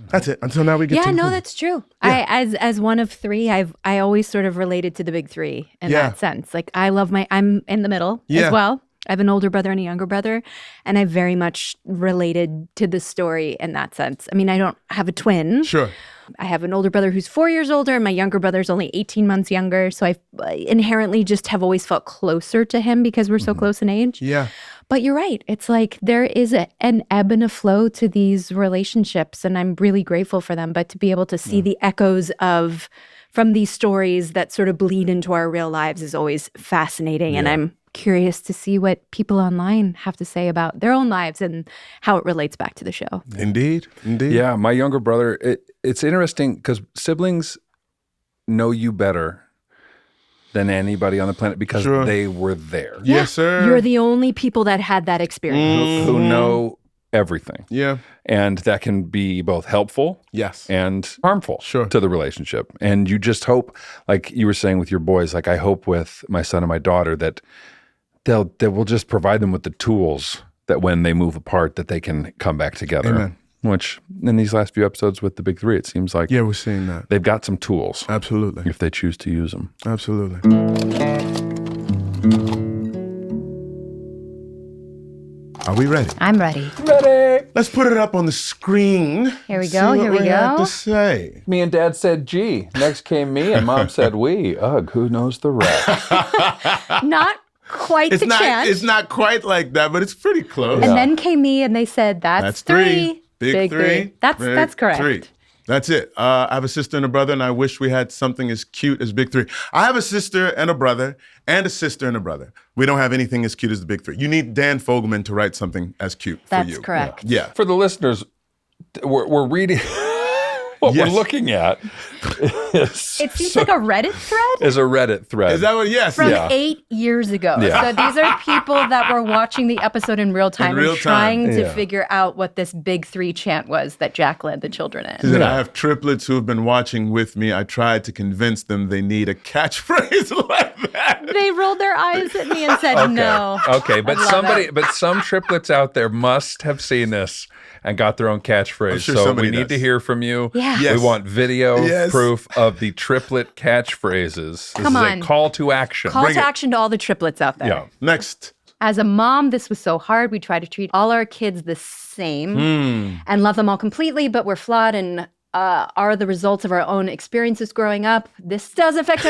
That's it. Until now we get to Yeah, no, that's true. Yeah. As one of three, I always sort of related to the big three in that sense. Like, I'm in the middle as well. I have an older brother and a younger brother, and I very much related to the story in that sense. I mean, I don't have a twin. Sure. I have an older brother who's 4 years older, and my younger brother's only 18 months younger. So I inherently just have always felt closer to him because we're so close in age. Yeah. But you're right. It's like there is an ebb and a flow to these relationships, and I'm really grateful for them. But to be able to see the echoes from these stories that sort of bleed into our real lives is always fascinating. And I'm curious to see what people online have to say about their own lives and how it relates back to the show. Indeed. Yeah, my younger brother, it's interesting because siblings know you better than anybody on the planet because they were there. Yes, sir. You're the only people that had that experience. Who know everything. Yeah. And that can be both helpful and harmful to the relationship. And you just hope, like you were saying with your boys, like I hope with my son and my daughter that we'll just provide them with the tools that when they move apart that they can come back together. Amen. Which in these last few episodes with the big three, it seems like we're seeing that. They've got some tools. Absolutely. If they choose to use them. Absolutely. Are we ready? I'm ready. Ready. Let's put it up on the screen. Here we See go. what Here we have go. to say. Me and Dad said G. Next came me and Mom said we. Ugh, who knows the rest? Not quite the chant. It's not quite like that, but it's pretty close. And then came me and they said, that's three. Big three. That's correct. Three. That's it. I have a sister and a brother, and I wish we had something as cute as Big Three. I have a sister and a brother, and a sister and a brother. We don't have anything as cute as the Big Three. You need Dan Fogelman to write something as cute for you. That's correct. Yeah. For the listeners, we're reading what we're looking at. It seems like a Reddit thread. Is a Reddit thread. Is that what? Yes. From 8 years ago. Yeah. So these are people that were watching the episode in real time and trying to figure out what this big three chant was that Jack led the children in. She said, I have triplets who have been watching with me. I tried to convince them they need a catchphrase like that. They rolled their eyes at me and said no. Okay, but some triplets out there must have seen this and got their own catchphrase. Sure so somebody we need does. to hear from you. Yeah. Yes. We want video Yes. proof of the triplet catchphrases. This is a call to action. Call to action to all the triplets out there. Yeah. Next. As a mom, this was so hard. We try to treat all our kids the same and love them all completely, but we're flawed and are the results of our own experiences growing up. This does affect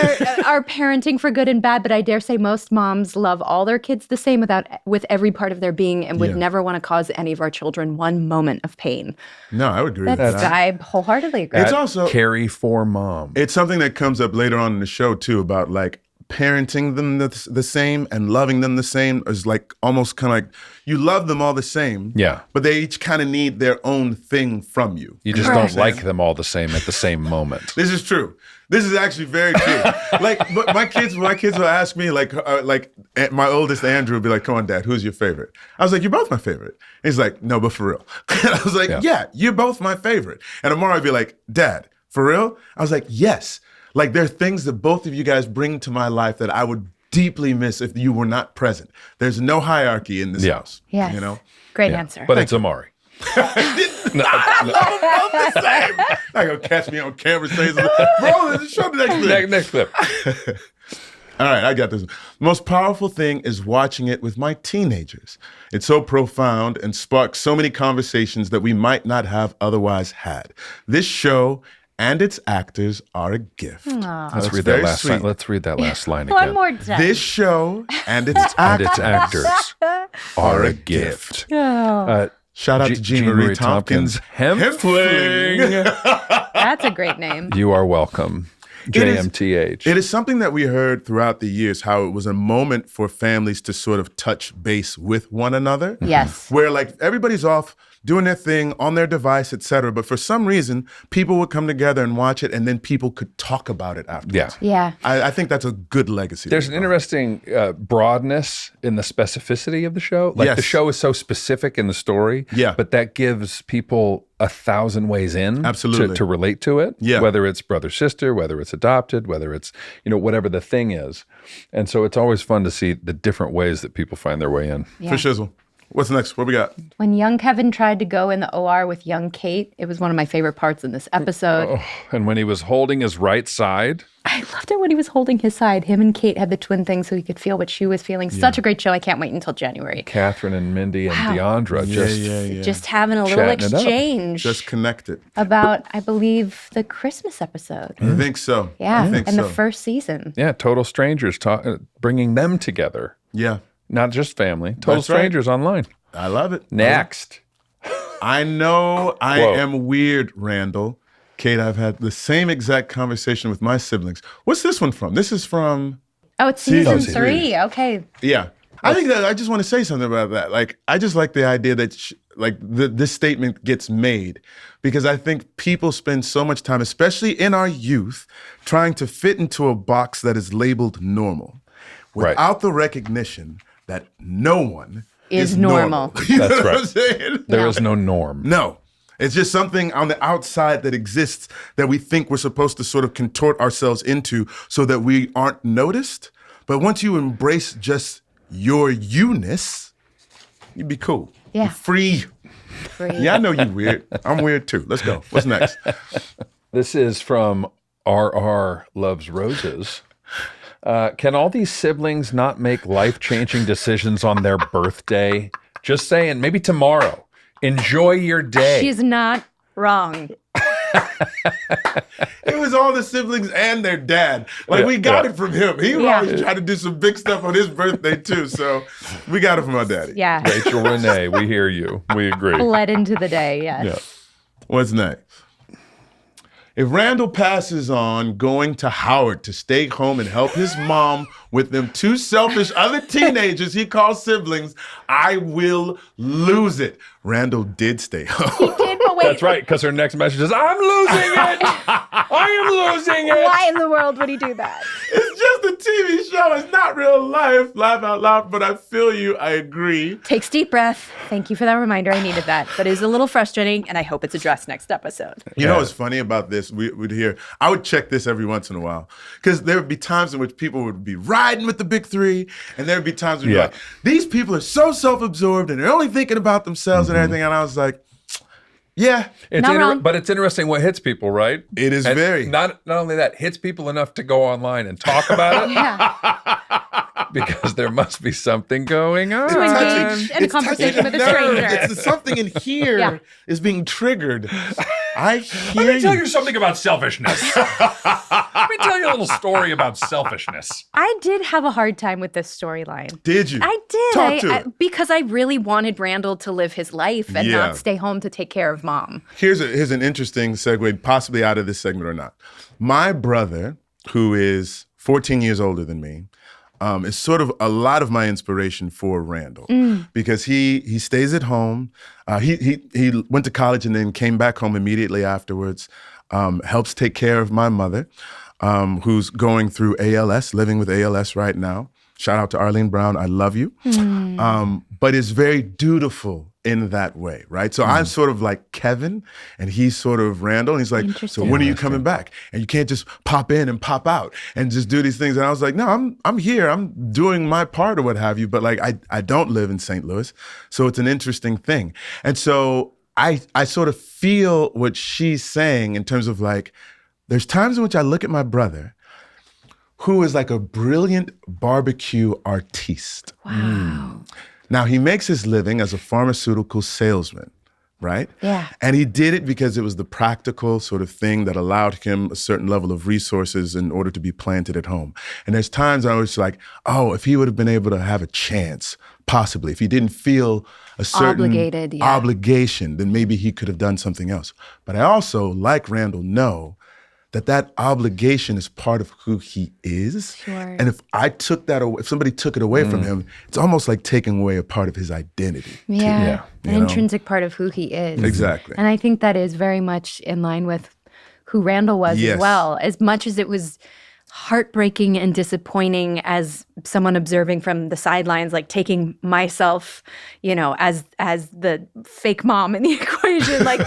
our parenting for good and bad, but I dare say most moms love all their kids the same with every part of their being and would never want to cause any of our children one moment of pain. No, I would agree with That's that. I wholeheartedly agree. It's also Carry for mom. it's something that comes up later on in the show too about like parenting them the same and loving them the same is like almost kind of like you love them all the same. Yeah. But they each kind of need their own thing from you. You just Correct. don't like them all the same at the same moment. This is true. This is actually very true. But my kids will ask me like my oldest Andrew would be like, "Come on, Dad, who's your favorite?" I was like, "You're both my favorite." And he's like, "No, but for real." And I was like, yeah, you're both my favorite. And Amara would be like, "Dad, for real?" I was like, "Yes." Like there are things that both of you guys bring to my life that I would deeply miss if you were not present. There's no hierarchy in this house. Yes. You know? Great answer. But it's Amari. Both the same. Not gonna catch me on camera saying, bro, show the next clip. Next clip. All right, I got this. The most powerful thing is watching it with my teenagers. It's so profound and sparks so many conversations that we might not have otherwise had. This show and its actors are a gift. Let's read that last line. Let's read that last line again. One more time. This show and its actors are a gift. Shout out to Jean Marie Tompkins. Hempfling. That's a great name. You are welcome. JMTH. It is something that we heard throughout the years, how it was a moment for families to sort of touch base with one another. Yes. Where like everybody's off doing their thing on their device, et cetera. But for some reason, people would come together and watch it, and then people could talk about it afterwards. Yeah. I think that's a good legacy. There's an interesting broadness in the specificity of the show. Like the show is so specific in the story, but that gives people 1,000 ways in Absolutely. To relate to it, Yeah. whether it's brother, sister, whether it's adopted, whether it's, whatever the thing is. And so it's always fun to see the different ways that people find their way in. Yeah. For shizzle. What's next? What we got? When young Kevin tried to go in the OR with young Kate, it was one of my favorite parts in this episode. Oh, and when he was holding his right side. I loved it when he was holding his side. Him and Kate had the twin thing so he could feel what she was feeling. Such a great show. I can't wait until January. Catherine and Mindy and Deandra Just having a little exchange. Just connected. About, I believe, the Christmas episode. I think so. Yeah, I think and so. the first season. Yeah, total strangers bringing them together. Yeah. Not just family. Total That's right. strangers online. I love it. Next. I know I am weird, Randall. Kate, I've had the same exact conversation with my siblings. What's this one from? This is from... Oh, it's season Season 3. Okay. Yeah. I think that I just want to say something about that. Like, I just like the idea that this statement gets made because I think people spend so much time, especially in our youth, trying to fit into a box that is labeled normal without the recognition that no one is normal. You know what I'm saying? There is no norm. No. It's just something on the outside that exists that we think we're supposed to sort of contort ourselves into so that we aren't noticed. But once you embrace just your you-ness, you'd be cool. Yeah. You're free. Yeah, I know you're weird. I'm weird too. Let's go. What's next? This is from RR Loves Roses. Can all these siblings not make life-changing decisions on their birthday? Just saying, maybe tomorrow. Enjoy your day. She's not wrong. It was all the siblings and their dad. Like, we got it from him. He would always try to do some big stuff on his birthday, too. So we got it from our daddy. Yeah. Rachel Renee, we hear you. We agree. Bled into the day, yes. Yeah. What's next? If Randall passes on going to Howard to stay home and help his mom with them two selfish other teenagers he calls siblings, I will lose it. Randall did stay home. He did, but wait. That's right, because her next message is, I'm losing it. I am losing it. Why in the world would he do that? It's just a TV show. It's not real life. Laugh out loud, but I feel you. I agree. Takes deep breath. Thank you for that reminder. I needed that. But it is a little frustrating, and I hope it's addressed next episode. You know what's funny about this? We'd hear, I would check this every once in a while, because there would be times in which people would be riding with the big three, and there would be times when you're like, these people are so self-absorbed, and they're only thinking about themselves and everything. And I was like, yeah. But it's interesting what hits people, right? It is And very. Not only that, hits people enough to go online and talk about it. Because there must be something going on. To engage in a conversation with a stranger. It's something in here is being triggered. I hear Let me tell you something about selfishness. Let me tell you a little story about selfishness. I did have a hard time with this storyline. Did you? I did. Talk to it. Because I really wanted Randall to live his life and not stay home to take care of mom. Here's an interesting segue, possibly out of this segment or not. My brother, who is 14 years older than me, is sort of a lot of my inspiration for Randall because he stays at home. He went to college and then came back home immediately afterwards. Helps take care of my mother, who's going through ALS, living with ALS right now. Shout out to Arlene Brown. I love you. But is very dutiful in that way, right? So I'm sort of like Kevin, and he's sort of Randall. And he's like, so when are you coming back? And you can't just pop in and pop out and just do these things. And I was like, no, I'm here. I'm doing my part or what have you. But like, I don't live in St. Louis. So it's an interesting thing. And so I sort of feel what she's saying in terms of like, there's times in which I look at my brother, who is like a brilliant barbecue artiste. Wow. Now, he makes his living as a pharmaceutical salesman, right? Yeah. And he did it because it was the practical sort of thing that allowed him a certain level of resources in order to be planted at home. And there's times I was like, oh, if he would have been able to have a chance, possibly, if he didn't feel a certain obligation, then maybe he could have done something else. But I also, like Randall, know that obligation is part of who he is. Sure. And if I took that away, if somebody took it away from him, it's almost like taking away a part of his identity. Yeah. too, An intrinsic part of who he is. Exactly. And I think that is very much in line with who Randall was as well. As much as it was heartbreaking and disappointing as someone observing from the sidelines, like taking myself, as the fake mom in the equation, like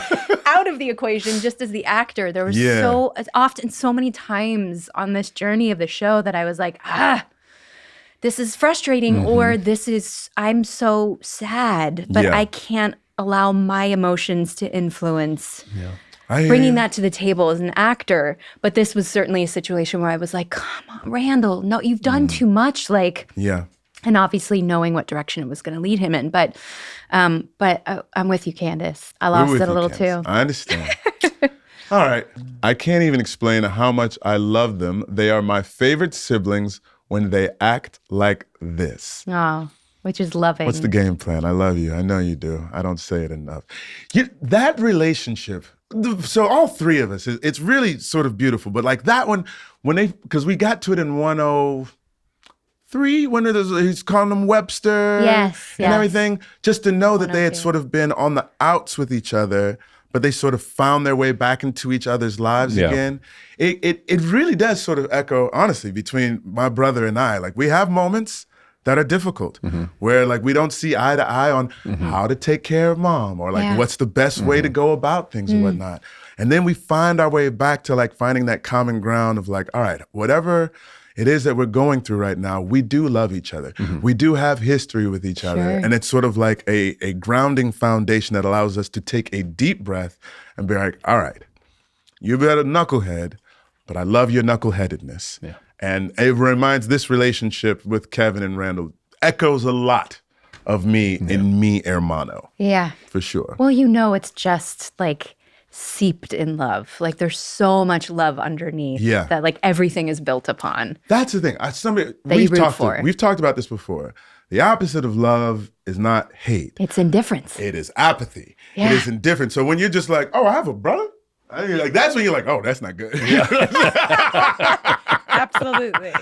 out of the equation, just as the actor. There was so many times on this journey of the show that I was like, this is frustrating, or I'm so sad, but I can't allow my emotions to influence bringing that to the table as an actor. But this was certainly a situation where I was like, come on, Randall, no, you've done too much. And obviously knowing what direction it was going to lead him in. But I'm with you, Candace. I lost it a little too. I understand. All right. I can't even explain how much I love them. They are my favorite siblings when they act like this. Oh, which is loving. What's the game plan? I love you. I know you do. I don't say it enough. That relationship, so all three of us, it's really sort of beautiful. But like that one, because we got to it in 103, when he's calling them Webster and everything, just to know that they had sort of been on the outs with each other, but they sort of found their way back into each other's lives again. It really does sort of echo, honestly, between my brother and I. Like, we have moments that are difficult, where like we don't see eye to eye on how to take care of mom, or like what's the best way to go about things and whatnot. And then we find our way back to like finding that common ground of like, all right, whatever it is that we're going through right now, we do love each other. We do have history with each other. And it's sort of like a grounding foundation that allows us to take a deep breath and be like, all right, you've got a knucklehead, but I love your knuckleheadedness. Yeah. And it reminds, this relationship with Kevin and Randall echoes a lot of me in mi hermano. Yeah. For sure. Well, it's just like seeped in love. Like, there's so much love underneath that like everything is built upon. That's the thing. We've talked about this before. The opposite of love is not hate. It's indifference. It is apathy. Yeah. It is indifference. So when you're just like, oh, I have a brother? Like, that's when you're like, oh, that's not good. Absolutely.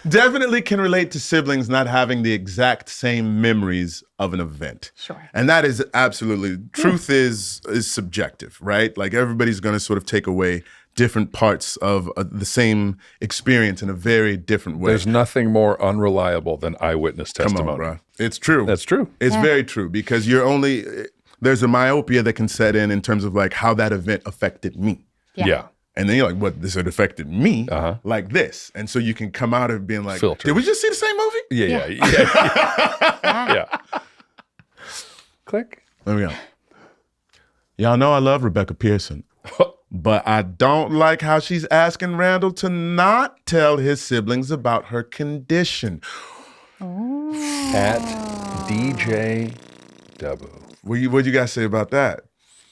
Definitely can relate to siblings not having the exact same memories of an event. Sure. And that is absolutely, truth is subjective, right? Like, everybody's going to sort of take away different parts of the same experience in a very different way. There's nothing more unreliable than eyewitness testimony. Come on, bro. It's true. That's true. It's very true, because there's a myopia that can set in terms of like how that event affected me. Yeah. And then you're like, what, this had affected me like this. And so you can come out of being like, filter. Did we just see the same movie? Yeah. Click. There we go. Y'all know I love Rebecca Pearson, but I don't like how she's asking Randall to not tell his siblings about her condition. At DJ Dabu. What'd you guys say about that?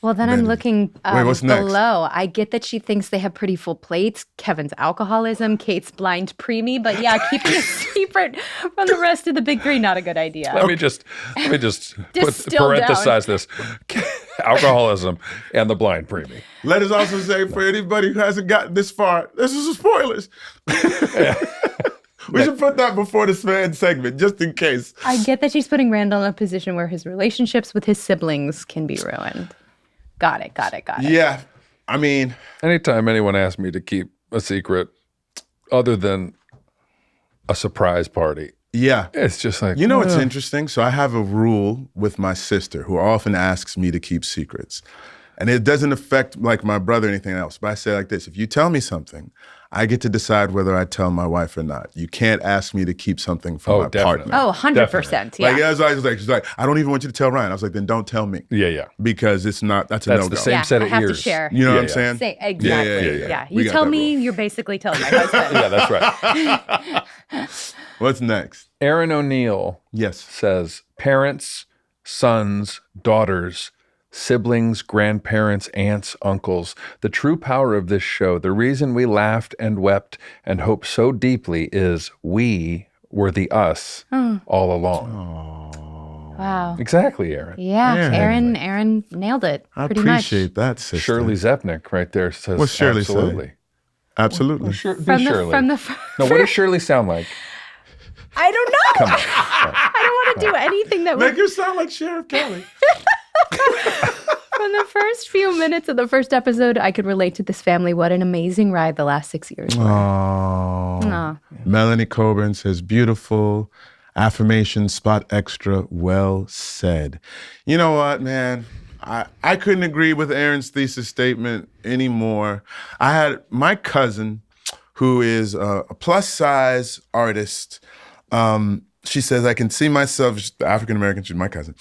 Well, then I'm looking what's next? below. I get that she thinks they have pretty full plates. Kevin's alcoholism, Kate's blind preemie, but yeah, keeping a secret from the rest of the big three, not a good idea. Let me just parenthesize this. Alcoholism and the blind preemie. Let us also say, for anybody who hasn't gotten this far, this is spoilers. We should put that before the fan segment, just in case. I get that she's putting Randall in a position where his relationships with his siblings can be ruined. Got it. Yeah. I mean, anytime anyone asks me to keep a secret other than a surprise party, it's just like, what's interesting? So I have a rule with my sister, who often asks me to keep secrets. And it doesn't affect like my brother or anything else. But I say like this, if you tell me something, I get to decide whether I tell my wife or not. You can't ask me to keep something from my definitely. partner. Oh, 100%. Yeah. Like, I was like, she's like, I don't even want you to tell Ryan. I was like, then don't tell me. Yeah. Because that's a That's no-go. the same set of I have ears. to share. You know what I'm saying? Exactly. Yeah. You We got tell that me, rule. you're basically telling my husband. Yeah, that's right. What's next? Aaron O'Neill Yes. says parents, sons, daughters, siblings, grandparents, aunts, uncles. The true power of this show, the reason we laughed and wept and hoped so deeply is we were the us all along. Wow. Exactly, Aaron. Yeah, Aaron nailed it. I Pretty appreciate that, sister. Shirley Zepnick right there says What's Shirley say? absolutely. Absolutely. Shirley. Much. No, what does Shirley sound like? I don't know. Come on. I don't want to do anything that would. Make her sound like Sheriff Kelly. From the first few minutes of the first episode, I could relate to this family. What an amazing ride the last 6 years were. Aw. Melanie Coburn says, beautiful affirmation, spot extra, well said. You know what, man? I couldn't agree with Aaron's thesis statement anymore. I had my cousin, who is a plus-size artist. She says, I can see myself, she's African-American, she's my cousin.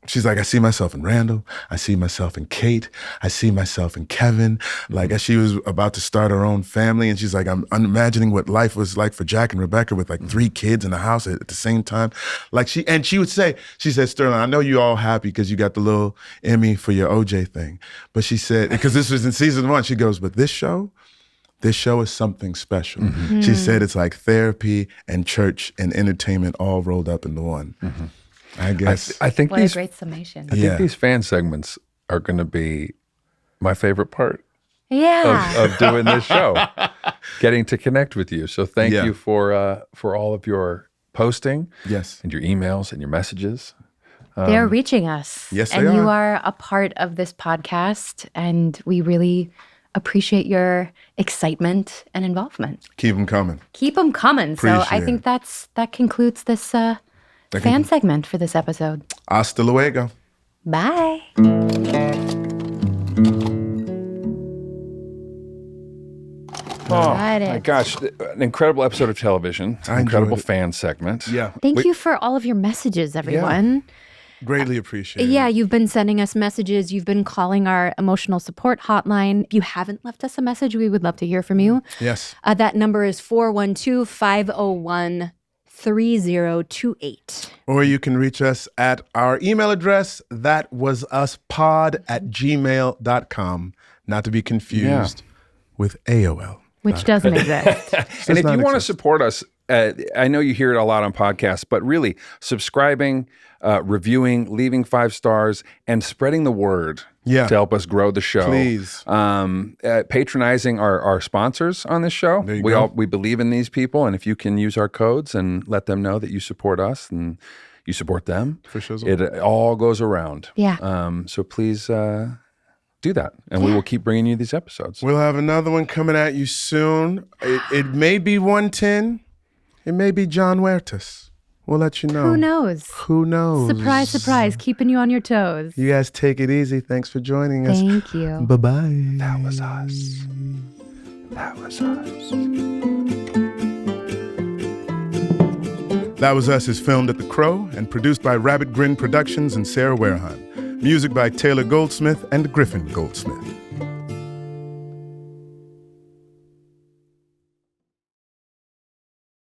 She's like, I see myself in Randall. I see myself in Kate. I see myself in Kevin. Like, as she was about to start her own family, and she's like, I'm imagining what life was like for Jack and Rebecca with like 3 kids in the house at the same time. Like she would say, she said, Sterling, I know you all happy because you got the little Emmy for your OJ thing. But she said, because this was in season 1, she goes, but this show is something special. Mm-hmm. She said it's like therapy and church and entertainment all rolled up into one. Mm-hmm. I guess. I think What a great summation. I think these fan segments are going to be my favorite part Yeah. of doing this show, getting to connect with you. So thank Yeah. you for all of your posting, Yes. and your emails and your messages. They're reaching us. Yes, they and you are. are a part of this podcast, and we really appreciate your excitement and involvement. Keep them coming. Keep them coming. So I Appreciate think that concludes this fan segment for this episode. Hasta luego. Bye. Oh Got my it. gosh, an incredible episode of television, an incredible enjoyed it. fan segment. Yeah. Thank you for all of your messages, everyone. Greatly appreciate Yeah, it. you've been sending us messages. You've been calling our emotional support hotline. If you haven't left us a message, we would love to hear from you. Yes. That number is 412-501-3028. Or you can reach us at our email address, thatwasuspod@gmail.com. Not to be confused with AOL. Which doesn't exist. And if not you want to exist. support us, I know you hear it a lot on podcasts, but really subscribing, reviewing, leaving 5 stars, and spreading the word Yeah. to help us grow the show. Please. Patronizing our sponsors on this show. There you go. We believe in these people, and if you can use our codes and let them know that you support us and you support them, For sure. it all goes around. Yeah. So please do that, and we will keep bringing you these episodes. We'll have another one coming at you soon. It may be 110. It may be John Huertas. We'll let you know. Who knows? Who knows? Surprise, surprise. Keeping you on your toes. You guys take it easy. Thanks for joining us. Thank you. Bye-bye. That was us. That was us. That Was Us is filmed at The Crow and produced by Rabbit Grin Productions and Sarah Wareheim. Music by Taylor Goldsmith and Griffin Goldsmith.